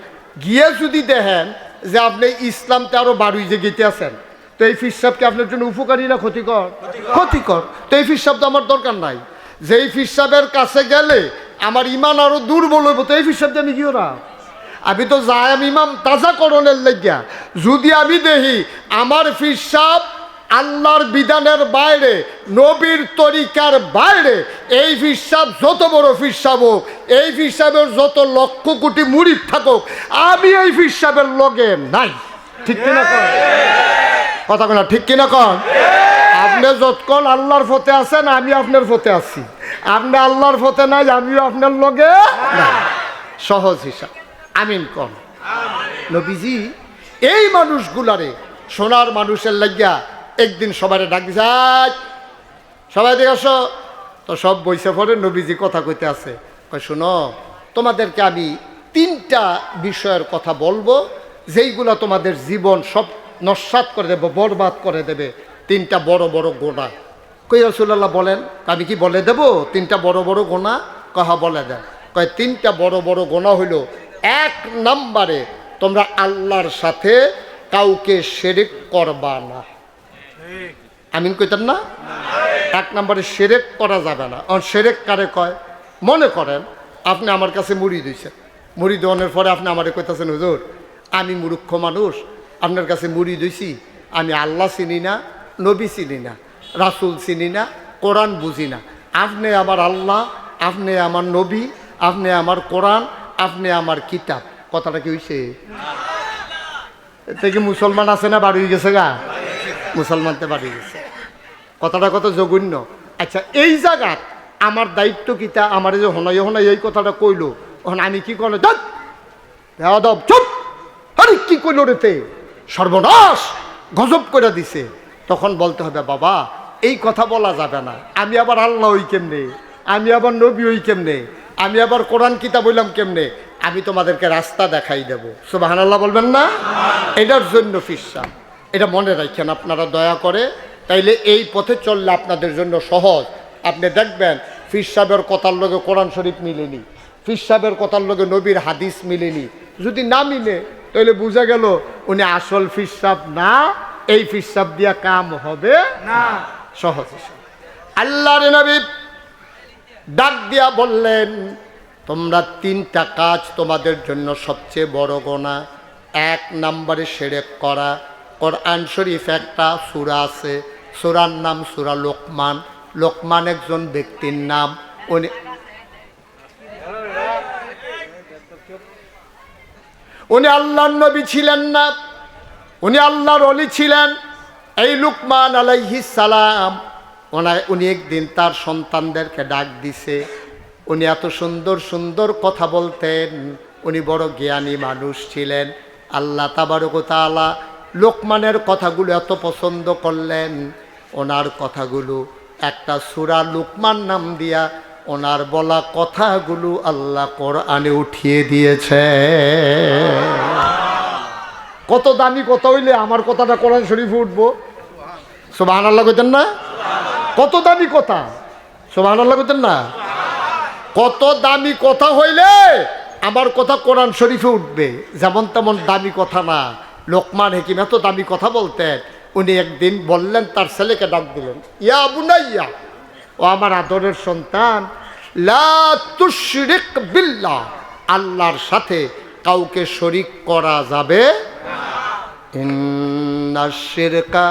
গিয়ে যদি দেখেন যে আপনি ইসলামতে আরো বাড়ুই যে গেতে আছেন, তো এই ফির সাহেবকে আপনার জন্য উপকারী না ক্ষতিকর? ক্ষতিকর। তো এই ফির সাহেব তো আমার দরকার নাই। যেই ফির সাহেবের কাছে গেলে আমার ইমান আরো দুর্বল হইব, তো এই ফির সাহেব আমি কি ওরা? আমি তো যাই আমি ইমাম তাজা করণের লেগিয়া। যদি আমি দেখি আমার ফির সাহেব আল্লাহর বিধানের বাইরে, নবীর তরিকার বাইরে, এই ফির সাহেব যত বড় ফির সাহেব হোক, এই ফির সাহেবের যত লক্ষ কোটি মুরিদ থাকুক, আমি এই ফির সাহেবের লগে নাই। ঠিক কিনা কন? কথা কেনা ঠিক কিনা কন? আপনি যতক্ষণ আল্লাহর ফতে আছেন আমি আপনার ফতে আছি, আপনি আল্লাহর ফতে নাই আমিও আপনার লগে নাই। সহজ হিসাব। আমিন কন। নবীজি এই মানুষগুলারে সোনার মানুষের লাগিয়া একদিন সবাই ডাক যায়, সবাই দেখে আসো। তো সব বইসে পড়ে নবীজি কথা কইতে আছে, কয় শোনো তোমাদেরকে আমি 3টা বিষয়ের কথা বলবো যেইগুলা তোমাদের জীবন সব নস্যাৎ করে দেবে, বরবাদ করে দেবে। 3টা বড় বড় গোনা। কই রাসূলুল্লাহ বলেন। আমি কি বলে দেব 3টা বড় বড় গোনা? কহা বলে দেন। কয় 3টা বড় বড় গোনা হইল, 1 নম্বরে তোমরা আল্লাহর সাথে কাউকে শিরক করবা না। আমিন কইতেন না? 1 নম্বরে শিরক করা যাবে না। আর শিরক কারে কয়? মনে করেন আপনি আমার কাছে মুড়ি দিয়েছেন, মুড়ি দেওয়ানোর পরে আপনি আমারে কইতেছেন হুজুর আমি মূর্খ মানুষ, আপনার কাছে মুড়ি দিয়েছি, আমি আল্লাহ চিনি না, নবী চিনি না, রাসূল চিনি না, কোরআন বুঝি না। আপনি আমার আল্লাহ, আপনি আমার নবী, আপনি আমার কোরআন, আপনি আমার কিতাব। কথাটা কি হইছে? এতে কি মুসলমান আছে না বাড়ি গেছে গা? মুসলমানতে বাড়ি গেছে। কথাটা কত জঘন্য। আচ্ছা, এই জায়গাত আমার দায়িত্ব কিতা? আমার যে হনাই হনাই এই কথাটা কইলো, এখন আমি কি করলে বেয়াদব চুপ, আরে কি কইল রেতে, সর্বনাশ, গজব করে দিছে। তখন বলতে হবে বাবা এই কথা বলা যাবে না, আমি আবার আল্লাহ ওই কেমনে, আমি আবার নবী ওই কেমনে, আমি আবার কোরআন কিতাব বললাম কেমনে, আমি তোমাদেরকে রাস্তা দেখাই দেব। সুবহানাল্লাহ বলবেন না? এটার জন্য ফির সাহেব, এটা মনে রাখেন আপনারা দয়া করে। তাইলে এই পথে চললে আপনাদের জন্য সহজ। আপনি দেখবেন ফির সাহেবের কথার লগে কোরআন শরীফ মিলেনি, ফির সাহেবের কথার লগে নবীর হাদিস মিলেনি। যদি না মিলে তাহলে বোঝা গেল উনি আসল ফির সাহেব না, এই ফির সাহেব দিয়া কাম হবে না। সহজ হিসাব। আল্লাহর নবী ডাক দিয়া বললেন তোমরা 3টা কাজ তোমাদের জন্য সবচেয়ে বড় গোনা। 1 নম্বরে শিরক করা। কোরআন শরীফ একটা সূরা আছে, সূরার নাম সূরা লোকমান। লোকমান একজন ব্যক্তির নাম। উনি আল্লাহর নবী ছিলেন না, উনি আল্লাহর ওলি ছিলেন। এই লুকমান আলাইহিস সালাম উনি একদিন তার সন্তানদেরকে ডাক দিছে। উনি এত সুন্দর সুন্দর কথা বলতেন, উনি বড় জ্ঞানী মানুষ ছিলেন। আল্লাহ তাবারক ওয়া তাআলা লোকমানের কথাগুলো এত পছন্দ করলেন, ওনার কথাগুলো একটা সূরা লুকমান নাম দিয়া ওনার বলা কথাগুলো আল্লাহ কোরআনে উঠিয়ে দিয়েছে। কত দামি কথা হইলে আমার কথাটা কোরআন শরীফে উঠবো? সুবহানাল্লাহ কইতেন না? কত দামি কথা, সুবহানাল্লাহ কইতেন না? কত দামি কথা হইলে আমার কথা কোরআন শরীফে উঠবে। যেমন তেমন দামি কথা না। লোকমান হাকিম এত দামি কথা বলতেন। উনি একদিন বললেন, তার ছেলেকে ডাক দিলেন, ইয়া বুনাইয়া, ও আমার আদরের সন্তান, লা তুশরিক বিল্লাহ, আল্লাহর সাথে কাউকে শরীক করা যাবে না। ইন্নাশ শিরকা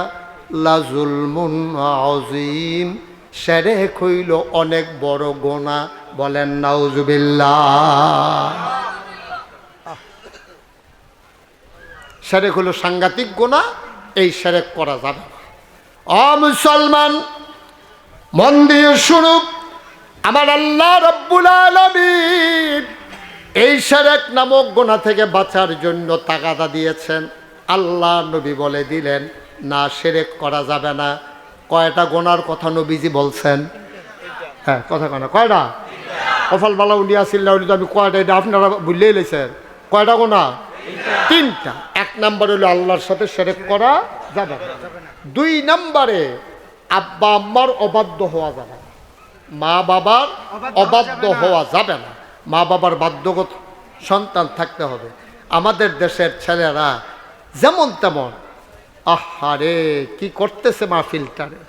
লাযুলমুন আযীম, শিরক হইল অনেক বড় গুনাহ। বলেন নাউজুবিল্লাহ। শিরক হলো সাংঘাতিক গুনাহ, এই শিরক করা যাবে না। ও মুসলমান, মন দিয়ে শুনুন, আমার আল্লাহ রাব্বুল আলামিন এই শিরক নামক গুনাহ থেকে বাঁচার জন্য তাগাদা দিয়েছেন। আল্লাহ নবী বলে দিলেন, না শিরক করা যাবে না। কয়টা গুনার কথা নবীজি বলছেন? হ্যাঁ, কথা কয় না, কয়টা? কপাল বালা উনি আসিল্লা, উনি তো আমি কয়টা, এটা আপনারা বুঝলেই লেছেন। কয়টা গুনাহ? তিনটা। এক নম্বর হলো আল্লাহর সাথে শিরক করা যাবে না। দুই নম্বরে আব্বা আম্মার অবাধ্য হওয়া যাবে না, মা বাবার অবাধ্য হওয়া যাবে না। মা বাবার বাধ্যগত সন্তান থাকতে হবে। আমাদের দেশের ছেলেরা যেমন তেমন, আহারে কি করতেছে মাহফিলটারে,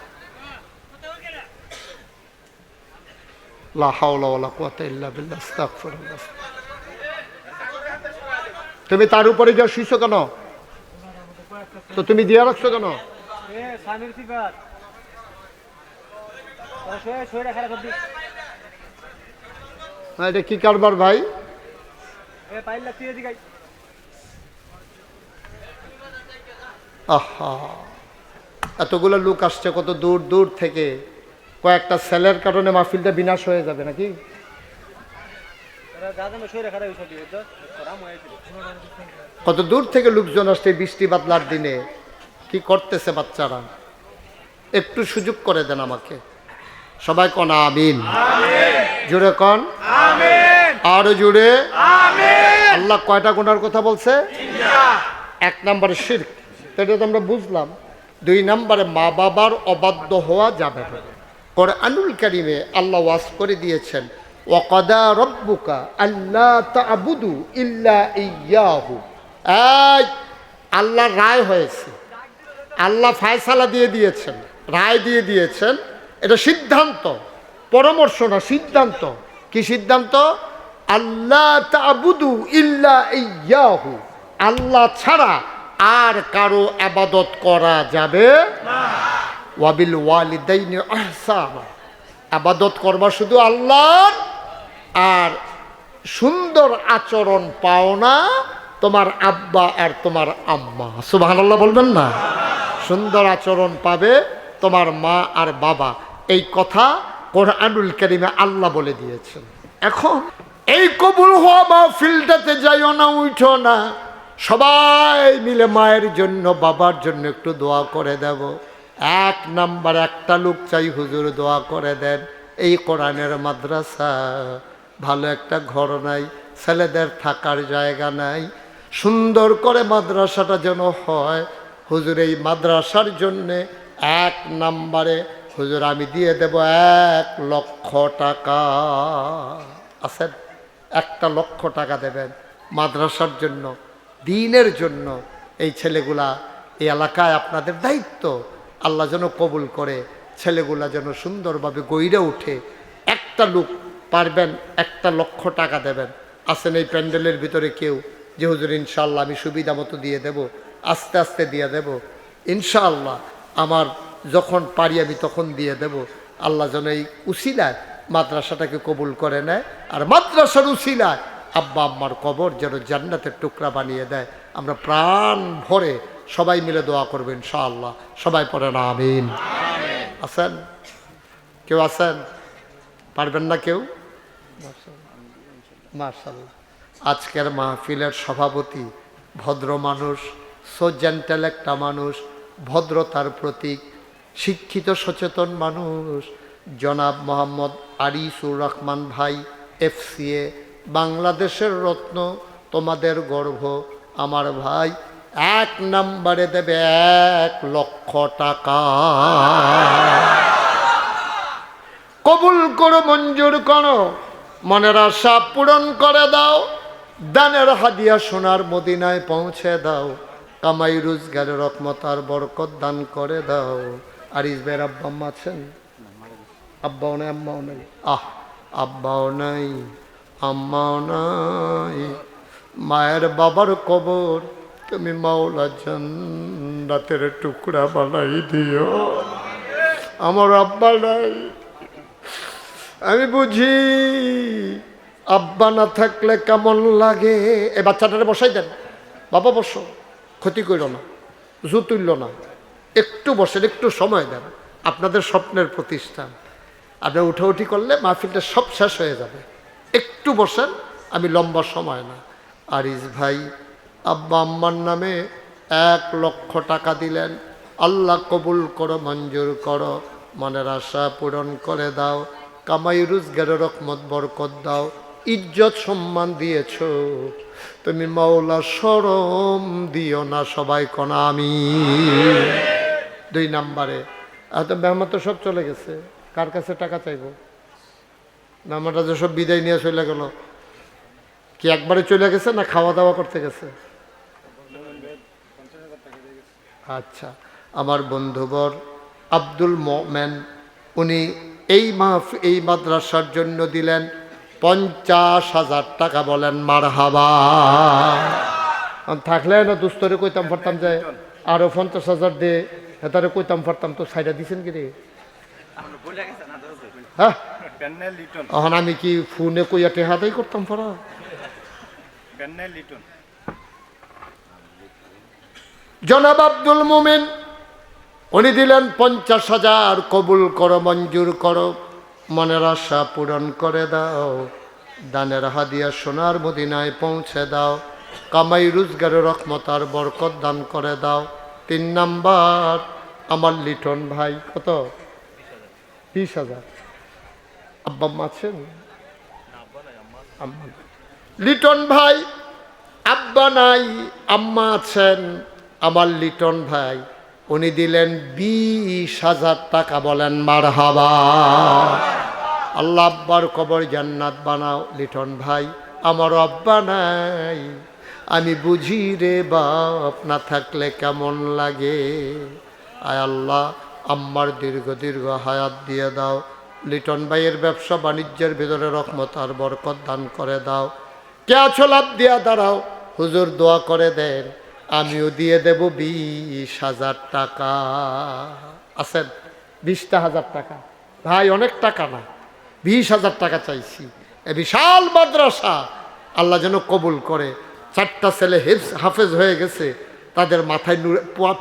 লা হাওলা ওয়ালা কুওয়াতা ইল্লা বিল্লাহ, আস্তাগফিরুল্লাহ। তুমি তার উপরে গিয়ে শুইছো কেন? তো তুমি দিয়া রাখছো কেন? এটা কি কারবার ভাই? আহা, এতগুলো লোক আসছে কত দূর দূর থেকে, কয়েকটা সেলের কারণে মাহফিলটা বিনাশ হয়ে যাবে নাকি? কত দূর থেকে লোকজন আসছে বৃষ্টি বাদলার দিনে। কি করতেছে বাচ্চারা? একটু সুযোগ করে দেন আমাকে। সবাই কন আমিন, জোরে কন আমিন, আরো জোরে আমিন। আল্লাহ কয়টা গুনার কথা বলছে? এক নম্বরে শিরক, এটা তো আমরা বুঝলাম। দুই নম্বরে মা বাবার অবাধ্য হওয়া যাবে না। কোরআনুল কারীমে আল্লাহ ওয়াজ করে দিয়েছেন, ওয়াকাদা রব্বুকা আল্লা তা'বুদু ইল্লা ইয়্যাহু। আল্লাহর রায় হয়েছে, আল্লাহ ফায়সালা দিয়ে দিয়েছেন, রায় দিয়ে দিয়েছেন। এটা সিদ্ধান্ত, পরামর্শ না, সিদ্ধান্ত। কি সিদ্ধান্ত? আল্লাহ তা'বুদু ইল্লা ইয়্যাহু, আল্লাহ ছাড়া আর কারো ইবাদত করা যাবে না। ওয়াবিল ওয়ালিদাইনি ইহসানা, ইবাদত করবা শুধু আল্লাহর, আর সুন্দর আচরণ পাও না তোমার আব্বা আর তোমার আম্মা। সুবহানাল্লাহ বলবেন না? সুন্দর আচরণ পাবে তোমার মা আর বাবা। এই কথা কোরআনুল কারীমে আল্লাহ বলে দিয়েছেন। এখন এই কবুল হওয়া মাহফিলটাতে যাইও না, উঠো না। সবাই মিলে মায়ের জন্য বাবার জন্য একটু দোয়া করে দেব। এক নাম্বার একটা লোক চাই, হুজুর দোয়া করে দেন। এই কোরআনের মাদ্রাসা, ভালো একটা ঘর নাই, ছেলেদের থাকার জায়গা নাই, সুন্দর করে মাদ্রাসাটা যেন হয়। হুজুর এই মাদ্রাসার জন্যে এক নাম্বারে হুজুর আমি দিয়ে দেব 1,00,000 টাকা। আছেন? 1,00,000 টাকা দেবেন মাদ্রাসার জন্য, দ্বীনের জন্য। এই ছেলেগুলা এই এলাকায় আপনাদের দায়িত্ব। আল্লাহ যেন কবুল করে, ছেলেগুলা যেন সুন্দরভাবে গইরে উঠে। একটা লোক পারবেন 1,00,000 টাকা দেবেন? আছেন এই প্যান্ডেলের ভিতরে কেউ যে হুজুর ইনশাআল্লাহ আমি সুবিধা মতো দিয়ে দেব, আস্তে আস্তে দিয়ে দেব, ইনশাআল্লাহ আমার যখন পারি আমি তখন দিয়ে দেব। আল্লাহ যেন এই উসিলায় মাদ্রাসাটাকে কবুল করে নেয়, আর মাদ্রাসার উসিলায় আব্বা আম্মার কবর যেন জান্নাতের টুকরা বানিয়ে দেয়। আমরা প্রাণ ভরে সবাই মিলে দোয়া করবো ইনশাআল্লাহ। সবাই পড়েন আমিন। আছেন? কেউ আছেন? পারবেন না কেউ? মাশাআল্লাহ। আজকের মাহফিলের সভাপতি ভদ্র মানুষ, সো জেন্টেল একটা মানুষ, ভদ্রতার প্রতীক। শিক্ষিত সচেতন মানুষ জনাব মোহাম্মদ আরিসুর রহমান ভাই, FCA, বাংলাদেশের রত্ন, তোমাদের গর্ব আমার ভাই, 1 নম্বরে দেবে 1 লক্ষ টাকা। কবুল করো, মঞ্জুর করো, মনের আশা পূরণ করে দাও, দানের হাদিয়া সোনার মদিনায় পৌঁছে দাও, কামাই রোজগারের রহমত আর বরকত দান করে দাও। আরিস ভাইয়ের আব্বা আম্মা আছেন? আব্বাও নাই, আম্মাও নাই। আব্বাও নাই, আম্মাও নাই, মায়ের বাবার কবর তুমি মাওলা জান্নাতের টুকরা বানাই দিও। আমার আব্বা নাই, আমি বুঝি আব্বা না থাকলে কেমন লাগে। এই বাচ্চাটারে বসাই দেন, বাবা বসো, ক্ষতি করল না, জু তুলল না, একটু বসেন, একটু সময় দেন, আপনাদের স্বপ্নের প্রতিষ্ঠান। আপনার উঠাউঠি করলে মাহফিলটা সব শেষ হয়ে যাবে, একটু বসেন, আমি লম্বা সময় না। আরিস ভাই আব্বা আম্মার নামে 1 লক্ষ টাকা দিলেন। আল্লাহ কবুল করো, মঞ্জুর করো, মনের আশা পূরণ করে দাও, কামাই রোজগারের রহমত বরকত দাও, ইজ্জত সম্মান দিয়েছ তুমি মাওলা, শরম দিও না, সবাই কোনা আমি। 2 নম্বরে এত মেহমান তো সব চলে গেছে, কার কাছে টাকা চাইব? মেহমানরা যে সব বিদায় নিয়ে চলে গেল, কি একবারে চলে গেছে না খাওয়া দাওয়া করতে গেছে? আচ্ছা, আমার বন্ধুবর আব্দুল মোমেন, উনি এই মাদ্রাসার জন্য দিলেন 50,000 টাকা। বলেন মারহাবা। থাকলে না দুস্তরে কইতাম পারতাম যে আরো 50,000 দিয়ে হেতারে কইতাম পারতাম, তো সাইডা দিছেন কি রে? হ্যাঁ, এখন আমি কি ফোনে কইয়া টেহাদাই করতাম পড়া? জনাব আব্দুল মোমেন উনি দিলেন 50,000। কবুল করো, মঞ্জুর করো, মনের আশা পূরণ করে দাও, দানের হাদিয়া সোনার মদিনায় পৌঁছে দাও, কামাই রোজগারের রহমত আর বরকত দান করে দাও। 3 নাম্বার আমার লিটন ভাই, কত? 20,000। আব্বা আম্মা আছেন? লিটন ভাই আব্বা নাই, আম্মা আছেন। আমার লিটন ভাই উনি দিলেন 20,000 টাকা। বলেন মারহাবা। আল্লাহ আব্বার কবর জান্নাত বানাও। লিটন ভাই আমার আব্বা নাই, আমি বুঝি রে বাপ, না থাকলে কেমন লাগে। আয় আল্লাহ আম্মার দীর্ঘ হায়াত দিয়ে দাও, লিটন ভাইয়ের ব্যবসা বাণিজ্যের ভিতরে রহমত আর বরকত দান করে দাও। কে আছো লাভ দিয়া দাঁড়াও, হুজুর দোয়া করে দেন, আমিও দিয়ে দেব 20,000 টাকা। আছেন? 20,000 টাকা ভাই, অনেক টাকা না, 20,000 টাকা চাইছি। এ বিশাল মাদ্রাসা আল্লাহ যেন কবুল করে। 4টা ছেলে হাফেজ হয়ে গেছে, তাদের মাথায়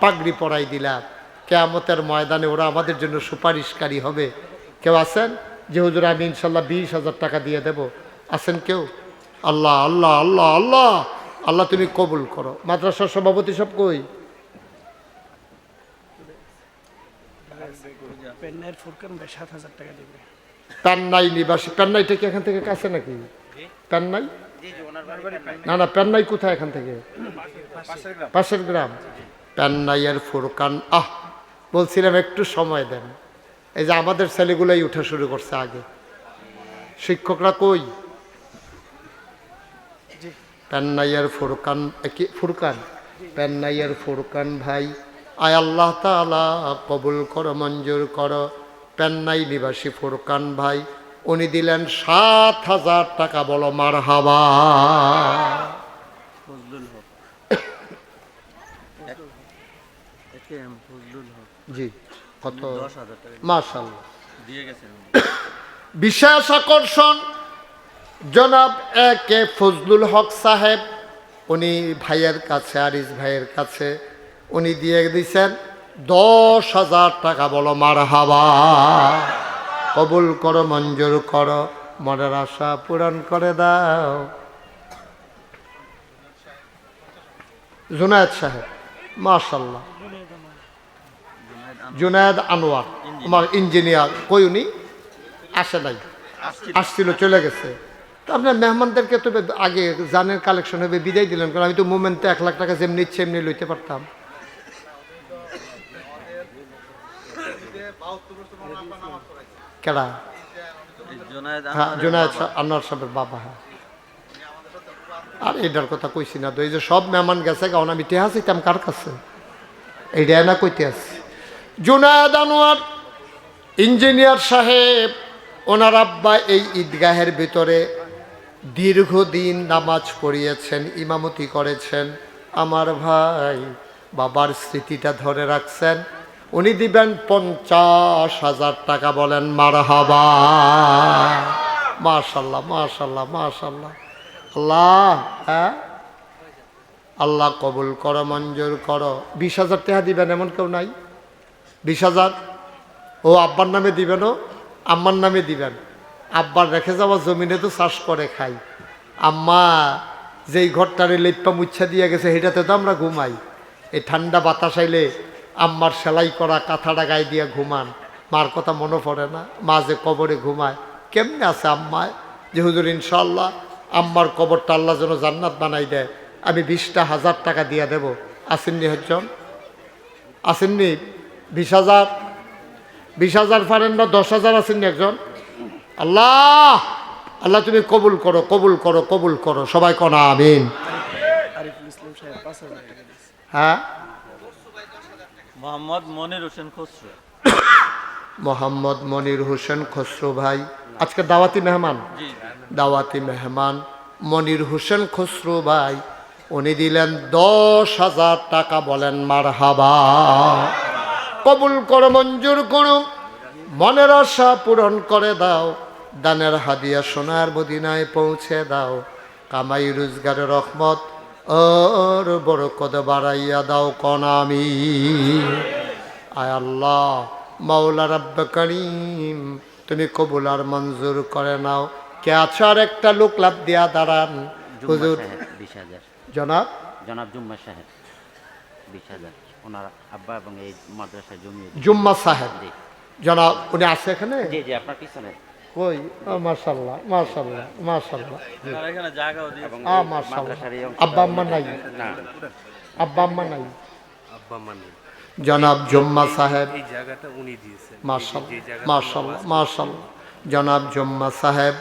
পাগড়ি পরাই দিলাম। কিয়ামতের ময়দানে ওরা আমাদের জন্য সুপারিশকারী হবে। কেউ আছেন যে হুজুর আমি ইনশাল্লাহ 20,000 টাকা দিয়ে দেব? আছেন কেউ? আল্লাহ আল্লাহ আল্লাহ আল্লাহ আল্লাহ তুমি কবুল করো। মাদ্রাসার সভাপতি সব কই? পেন্নাই নিবাসী। পেন্নাইটা কি এখান থেকে কাছে নাকি? পেন্নাই না না, পেন্নাই কোথায় এখান থেকে? পাশের গ্রাম। পেন্নাইয়ের ফুরকান। বলছিলাম একটু সময় দেন। এই যে আমাদের ছেলেগুলোই উঠা শুরু করছে আগে, শিক্ষকরা কই? পেন্নাইয়ের ফুরকান, ফুরকান, পেন্নাইয়ের ফুরকান ভাই, আয় আল্লাহ তাআলা কবুল করো, মঞ্জুর করো। পেন্নাই নিবাসী ফুরকান ভাই উনি দিলেন 7,000 টাকা। বলো মারহাবা। জি, কত? মাশাআল্লাহ। বিশেষ আকর্ষণ জনাব একে ফজলুল হক সাহেব, উনি ভাইয়ের কাছে, আরিস ভাইয়ের কাছে উনি দিয়ে দিয়েছেন 10,000 টাকা। বলো মারহাবা। কবুল করো, মঞ্জুর করো, মনের আশা পূরণ করে দাও। জুনায়েদ সাহেব, মাশাআল্লাহ। জুনায়েদ আনোয়ার আমার ইঞ্জিনিয়ার, কই উনি আসে নাই, আসছিল চলে গেছে। তো আপনার মেহমানদেরকে তো আগে জানের কালেকশন হবে বিদায় দিলেন, কারণ আমি তো মোমেন্টে 1 লাখ টাকা যেমনি ইচ্ছে এমনি লইতে পারতাম। কেডা? হ্যাঁ, জুনায়েদ আনোয়ার সাহেবের বাবা। হ্যাঁ, আর এটার কথা কইছি না তো, এই যে সব মেহমান গেছে, কারণ আমি টেহা চাইতাম কার কাছে, এইটা না কইতে আসছি। জুনায়েদ আনোয়ার ইঞ্জিনিয়ার সাহেব, ওনার আব্বা এই ঈদগাহের ভিতরে দীর্ঘদিন নামাজ পড়িয়েছেন, ইমামতি করেছেন। আমার ভাই বাবার স্মৃতিটা ধরে রাখছেন। উনি দিবেন 50,000 টাকা। বলেন মারহাবা। মাশাল্লাহ মাশাল্লাহ মাশাল্লাহ। আল্লাহ, হ্যাঁ আল্লাহ কবুল করো, মঞ্জুর করো। 20,000 টাকা দিবেন এমন কেউ নাই? 20,000 ও আব্বার নামে দিবেন, ও আম্মার নামে দিবেন। আব্বার রেখে যাওয়া জমিনে তো চাষ করে খাই। আম্মা যেই ঘরটারে লেপ্পা মুচ্ছা দিয়ে গেছে সেটাতে তো আমরা ঘুমাই। এই ঠান্ডা বাতাস আইলে আম্মার সেলাই করা কাঁথাটা গায়ে দিয়ে ঘুমান। মার কথা মনে পড়ে না? মা যে কবরে ঘুমায়, কেমনে আছে আম্মায়? যে হুজুর ইনশাল্লাহ আম্মার কবরটা আল্লাহ যেন জান্নাত বানাই দেয়, আমি 20,000 টাকা দিয়ে দেব। আসেননি হচ্ছেন? আসেননি? 20,000 20,000 পারেন না? 10,000 আসেননি একজন? আল্লাহ আল্লাহ তুমি কবুল করো, কবুল করো, কবুল করো। সবাই কনা আমিন। হ্যাঁ, মোহাম্মদ মনির হোসেন খসরু। মোহাম্মদ মনির হোসেন খসরু ভাই আজকে দাওয়াতি মেহমান। দাওয়াতি মেহমান মনির হোসেন খসরু ভাই, উনি দিলেন 10,000 টাকা। বলেন মারহাবা। কবুল করো, মঞ্জুর করো, মনের আশা পূরণ করে দাও। দানের হাদিয়া সোনার মদিনায় পৌঁছে দাও। কামাই রোজগারের রহমত ওর বরকত বাড়াইয়া দাও। কনামি আয় আল্লাহ মাওলা রব্ব করিম, তুমি কবুল আর মঞ্জুর করে নাও। কে আছে? আর একটা লোক লাভ দিয়া দাঁড়ান। হুজুর 20,000 জনাব জনাব জুম্মা সাহেব 20,000 ওনার আব্বা এবং এই মাদ্রাসা জমি। জুম্মা সাহেব জনাব, উনি আছে এখানে? জি জি, আপনার পিছনে। কই? মাশাআল্লাহ মাশাআল্লাহ মাশাআল্লাহ। আর এখানে জায়গাও দিয়ে এবং মাশাআল্লাহ। মাদ্রাসার এই অংশ আব্বা আম্মা নাই? না, আব্বা আম্মা নাই? আব্বা মানে জনাব জুম্মা সাহেব, এই জায়গাটা উনি দিয়েছেন। মাশাআল্লাহ মাশাআল্লাহ মাশাআল্লাহ। জনাব জুম্মা সাহেব,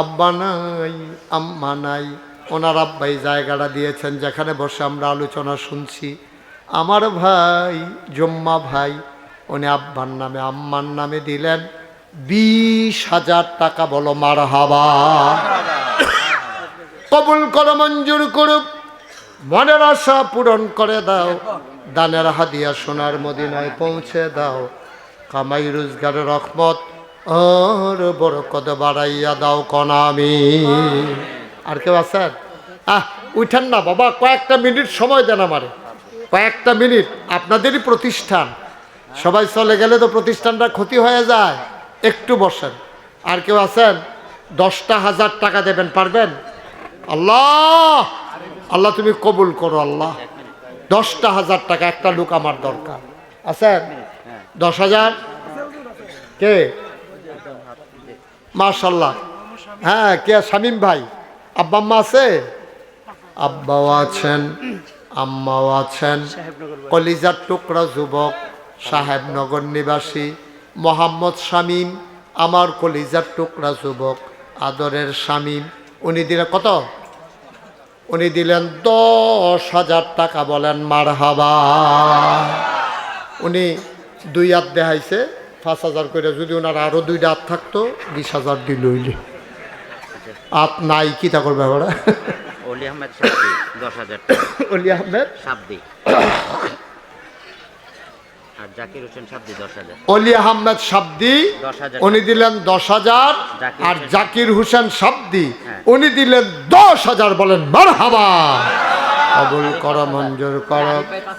আব্বা নাই আম্মা নাই, ওনার আব্বাই জায়গাটা দিয়েছেন যেখানে বসে আমরা আলোচনা শুনছি। আমার ভাই জুম্মা ভাই, উনি আব্বার নামে আম্মার নামে দিলেন 20,000 টাকা। বলো মারহাবা। কবুল করো, মঞ্জুর করো, মনের আশা পূরণ করে দাও। দানের হাদিয়া সোনার মদিনায় পৌঁছে দাও। কামাই রোজগারের রহমত আর বরকত বাড়াইয়া দাও। কনামি। আর কেউ আছেন? উঠেন না বাবা, কয়েকটা মিনিট সময় দেন আমারে, কয়েকটা মিনিট। আপনাদেরই প্রতিষ্ঠান, সবাই চলে গেলে তো প্রতিষ্ঠানটা ক্ষতি হয়ে যায়। একটু বসেন। আর কেউ আছেন? 10,000 টাকা দেবেন, পারবেন? আল্লাহ আল্লাহ তুমি কবুল করো আল্লাহ। 10,000 টাকা, একটা লোক আমার দরকার। আছেন? 10,000 কে? মাশাল্লাহ। হ্যাঁ, কে? শামীম ভাই। আব্বা আম্মা আছে? আব্বাও আছেন, আম্মাও আছেন। কলিজার টুকরা যুবক, সাহেবনগর নিবাসী মোহাম্মদ শামীম, আমার কলিজার টুকরা যুবক, আদরের শামীম। উনি দিলেন কত? উনি দিলেন 10,000 টাকা। বলেন মারহাবা। উনি 2 হাত দেখাইছে 5,000 করে। যদি ওনার আরো 2টা হাত থাকতো 20,000 দিল। হইলে হাত নাই, কি তা করবে ওরা? অলি আহমেদ সাবদি 10,000 টাকা। অলি আহমেদ সাবদি আর জাকির হোসেন সাবদি 10,000। অলি আহমেদ সাবদি 10,000 উনি দিলেন 10,000। আর জাকির হোসেন সাবদি উনি দিলেন 10,000। বলেন মারহাবা। কবুল করো, মঞ্জুর করো,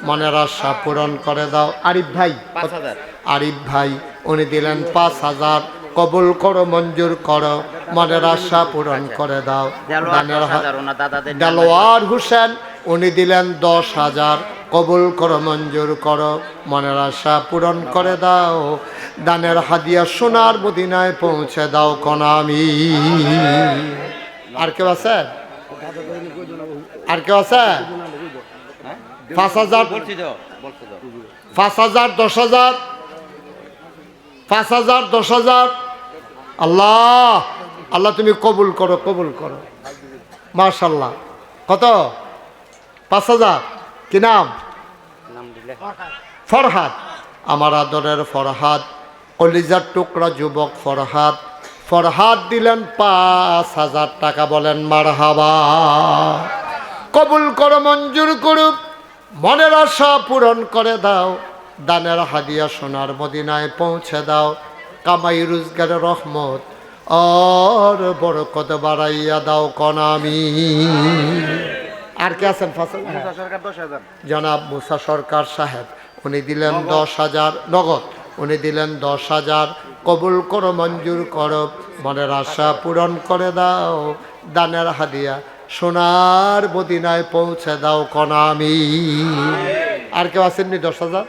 মনের আশা পূরণ করে দাও। আরিফ ভাই 5,000। আরিফ ভাই উনি দিলেন 5,000। কবুল করো, মঞ্জুর করো, মনের আশা পূরণ করে দাও। দেলোয়ার 10,000 ওনার দাদাদের দেলোয়ার হোসেন উনি দিলেন 10,000। কবুল করো মঞ্জুর করো মনের আশা পূরণ করে দাও দানের হাদিয়া সোনার মদিনায় পৌঁছে দাও কনামি। আর কেউ আছে? আর কেউ আছে? 5,000 বলছি তো 5,000 10,000 5,000 10,000 আল্লাহ আল্লাহ তুমি কবুল করো কবুল করো মাশাআল্লাহ। কত? 5,000। কি নাম? নাম দিলে ফরহাদ। আমার আদরের ফরহাদ, কলিজার টুকরা যুবক ফরহাদ। ফরহাদ দিলেন 5,000 টাকা। বলেন মারহাবা। কবুল করো মঞ্জুর করো মনের আশা পূরণ করে দাও দানের হাদিয়া সোনার মদিনায় পৌঁছে দাও কামাই রোজগারের রহমত আর বরকত বাড়াইয়া দাও কনামি। আর কে আছেন? জনাব মুসা সরকার সাহেব, উনি দিলেন 10,000 নগদ। উনি দিলেন 10,000। কবুল করো মঞ্জুর করো মনের আশা পূরণ করে দাও দানের হাদিয়া সোনার মদিনায় পৌঁছে দাও কনামি। আর কেউ আসেননি? 10,000।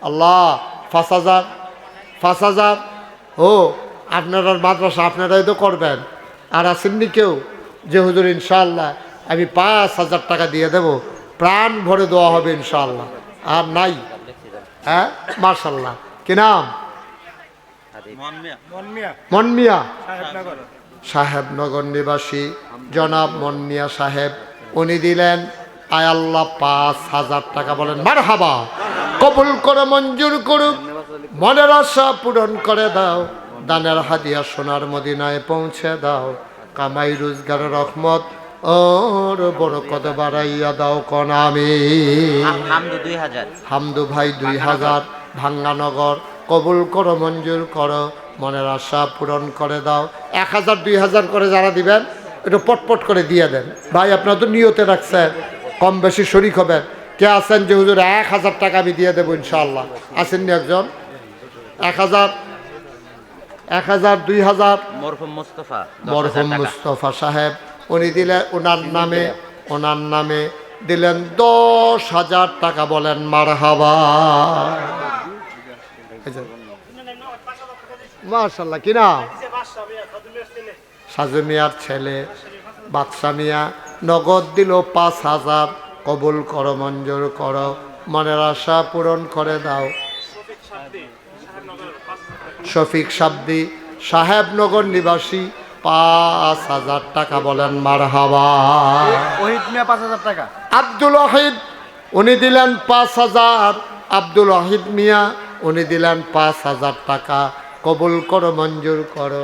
আল্লাহ 5,000 5,000। ও আপনার মাদ্রাসা আপনারাই তো করবেন। আর আসেননি কেউ যে হুজুর ইনশাআল্লাহ আমি 5,000 টাকা দিয়ে দেব, প্রাণ ভরে দেওয়া হবে ইনশাআল্লাহ? আর নাই? হ্যাঁ মাশাআল্লাহ। কি নাম? মন মিয়া সাহেবনগর নিবাসী জনাব মন মিয়া সাহেব, উনি দিলেন আয় আল্লাহ 5,000 টাকা। বলেন মারহাবা। কবুল করে মঞ্জুর করুক মনের আশা পূরণ করে দাও দানের হাদিয়া সোনার মদিনায় পৌঁছে দাও কামাই রোজগারের রহমত ওর বরকত বাড়াইয়া দাও কনামি। হামদু 2000 হামদু ভাই 2,000 ভাঙ্গানগর। কবুল করো মঞ্জুর করো মনের আশা পূরণ করে দাও। 1,000 2,000 করে যারা দিবেন একটু পটপট করে দিয়ে দেন ভাই। আপনার তো নিয়তে রাখছেন কম বেশি শরিক হবেন। কে আছেন যে হুজুর 1,000 টাকা আমি দিয়ে দেবো ইনশাআল্লাহ? আসেননি একজন? 1,000 1,000 2,000 মরহুম মুস্তাফা মরহুম মুস্তফা সাহেব, উনি দিলেন ওনার নামে দিলেন 10,000 টাকা। বলেন মারহাবা। মাশাআল্লাহ। কি নাম? সাজু মিয়ার ছেলে বাদশা মিয়া নগদ দিল 5,000। কবুল করো মঞ্জুর করো মনের আশা পূরণ করে দাও। শফিক সাবদি সাহেবনগর নিবাসী 5,000 টাকা। বলেন মারহাবা। ওহিদ মিয়া 5,000 টাকা। আব্দুল ওয়াহিদ উনি দিলেন 5,000। আব্দুল ওয়াহিদ মিয়া উনি দিলেন 5,000 টাকা। কবুল করো মঞ্জুর করো।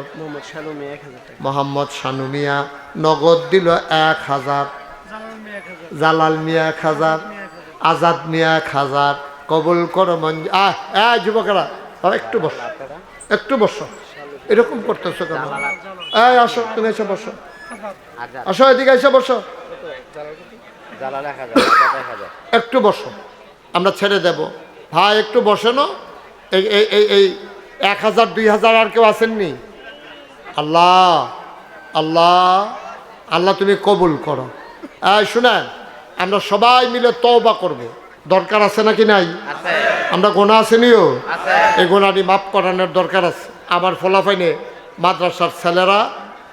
মোহাম্মদ শানু মিয়া নগদ দিল 1,000। জালাল মিয়া 1,000। আজাদ মিয়া 1,000। কবুল করো মঞ্জুর। যুবকেরা একটু বসো একটু বসো, এরকম করতেছো কেন? আসো তুমি এসে বসো, আসো এদিকে এসে বসো, একটু বসো, আমরা ছেড়ে দেব ভাই, একটু বসে না। এই 1,000 2,000 আর কেউ আসেননি? আল্লাহ আল্লাহ আল্লাহ তুমি কবুল করো। শুনেন, আমরা সবাই মিলে তওবা করব, দরকার আছে নাকি নাই? আমরা গোনা আসেনিও, এই গোনাটি মাফ করানোর দরকার আছে। আমার ফলাফাইনে মাদ্রাসার ছেলেরা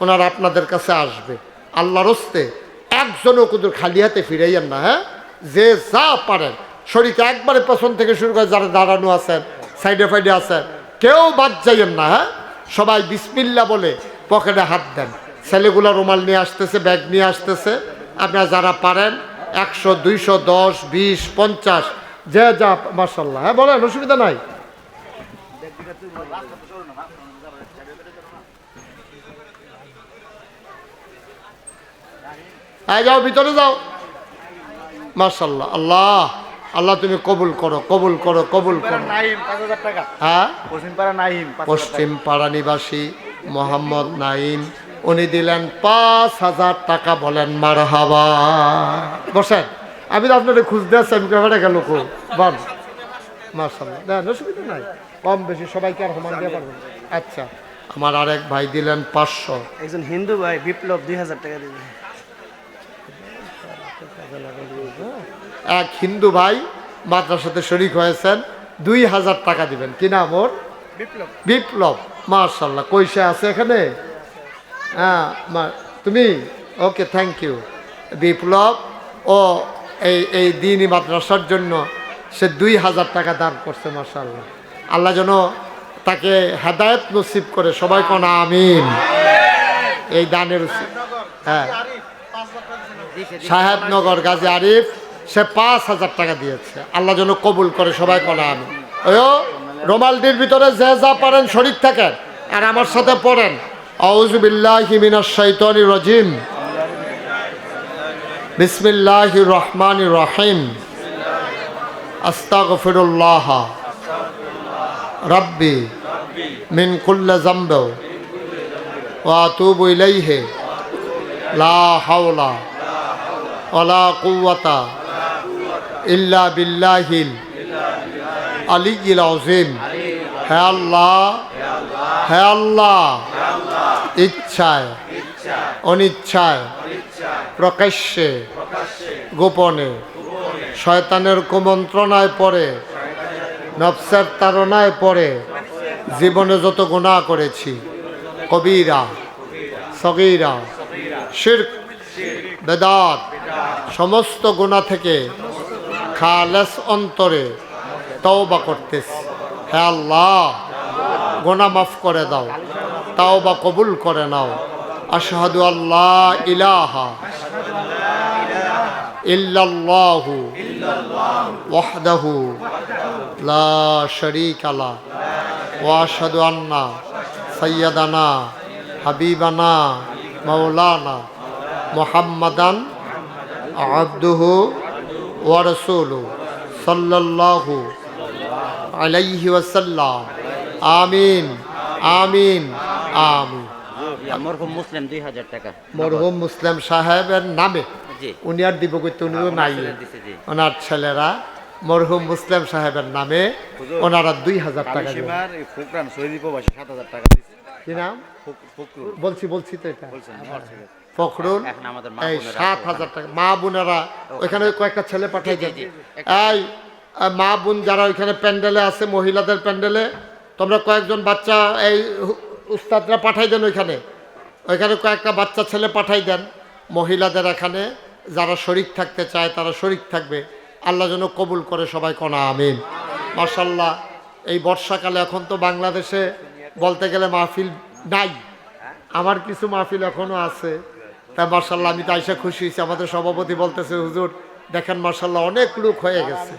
ওনারা আপনাদের কাছে আসবে। আল্লাহর হস্তে একজনও কুদুর খালি হাতে ফিরাইয়েন না। হ্যাঁ, যে যা পারেন শরীরে একবারে পেছন থেকে শুরু করে যারা দাঁড়ানো আছেন সাইডে ফাইডে আছেন কেউ বাদ যাইয়েন না। হ্যাঁ, সবাই বিসমিল্লাহ বলে পকেটে হাত দেন। ছেলেগুলো রুমাল নিয়ে আসতেছে, ব্যাগ নিয়ে আসতেছে। আপনারা যারা পারেন 100 200 10 20 50 যে যা মাশাআল্লাহ। হ্যাঁ বলেন, অসুবিধা নাই। যাও ভিতরে যাও। মাশাআল্লাহ। আল্লাহ আল্লাহ তুমি কবুল করো, কবুল করো, কবুল করো। হ্যাঁ, পশ্চিম পাড়া নিবাসী মোহাম্মদ নাইম উনি দিলেন 5,000 টাকা। বলেন মারহাবা। বসেন, আমি তো আপনাদের খুঁজতে আসছি, আমি কেমন গেল বল। মাশাআল্লাহ, দেন অসুবিধা নাই, কম বেশি সবাইকে আর সমান দিয়ে পারবেন। আচ্ছা, আমার আরেক ভাই দিলেন 500। একজন হিন্দু ভাই বিপ্লব 2,000 টাকা দিলেন। এক হিন্দু ভাই মাদ্রাসাতে শরিক হয়েছেন, 2000 টাকা দিবেন। কি নাম ওর? বিপ্লব। মাশাল্লাহ, কইসা আছে এখানে? হ্যাঁ, তুমি? ওকে, থ্যাংক ইউ। বিপ্লব ও এই দিনই মাদ্রাসার জন্য সে 2000 টাকা দান করছে। মাশাল্লাহ, আল্লাহ যেন তাকে হেদায়েত নসিব করে, সবাই কোন আমিন। এই দানের হ্যাঁ, সাহেবনগর গাজী আরিফ, সে 5000 টাকা দিয়েছে। আল্লাহ যেন কবুল করে, সবাই কোন আমিন। ওই রোমালটির ভিতরে যে যা পারেন শরীক থাকেন, আর আমার সাথে পড়েন, আউযু বিল্লাহি মিনাশ শাইতানির রাজিম, বিসমিল্লাহির রহমানির রহিম, আস্তাগফিরুল্লাহ রাব্বি মিন কুল্লি যামবি ওয়া আতুবু ইলাইহি, লা হাওলা ওয়ালা কুওয়াতা ইল্লা বিল্লাহিল আলিয়্যিল আযীম। হে আল্লাহ, হে আল্লাহ, ইচ্ছায় অনিচ্ছায়, প্রকাশ্যে গোপনে, শয়তানের কুমন্ত্রণায় পড়ে, নফসের তাড়নায় পড়ে জীবনে যত গুনাহ করেছি, কবিরা সগীরা, শিরক বেদাত, সমস্ত গুনাহ থেকে খালেস অন্তরে তওবা করতেছি। হে আল্লাহ, গুনাহ মাফ করে দাও, তওবা কবুল করে নাও। আশহাদু আল্লা ইলাহা ইল্লাল্লাহু ওয়াহদাহু লা শারীকা লা ওয়া আশহাদু আন্না সাইয়্যিদানা হাবিবানা মাওলানা মুহাম্মাদান আবদুহু ওয়া রাসূলুহু সাল্লাল্লাহু আলাইহি ওয়াসাল্লাম। আমিন, আমিন, আমিন। মরহুম মুসলিম 2000 টাকা। মরহুম মুসলিম সাহেবের নামে। জি। উনি আর দিব করতে, উনি তো নাই। দিছে, জি। ওনার ছেলেরা মরহুম মুসলিম সাহেবের নামে ওনারা 2000 টাকা দিবেন। সীমার এই ফোকরান সৌদি প্রবাসী 7000 টাকা দিচ্ছে। কি নাম? ফকরুল বলছি তো এটা বলছেন। ফখরুল। এখন আমাদের মা এই বোনেরা 7000 টাকা মা বোনেরা ওইখানে কয়েকটা ছেলে পাঠিয়ে দেন। জি, এই মা বোন যারা ওইখানে প্যান্ডেলে আছে, মহিলাদের প্যান্ডেলে, তোমরা কয়েকজন বাচ্চা এই উস্তাদরা পাঠাই দেন ওইখানে কয়েকটা বাচ্চা ছেলে পাঠাই দেন। মহিলাদের এখানে যারা শরিক থাকতে চায় তারা শরিক থাকবে। আল্লাহ যেন কবুল করে, সবাই কোনা আমিন। মাশাল্লাহ, এই বর্ষাকালে এখন তো বাংলাদেশে বলতে গেলে মাহফিল নাই, আমার কিছু মাহফিল এখনো আছে। তাই মাশাল্লাহ, আমি তো আইসা খুশি হয়েছি। আমাদের সভাপতি বলতেছে, হুজুর দেখেন মাশাল্লাহ অনেক লোক হয়ে গেছে।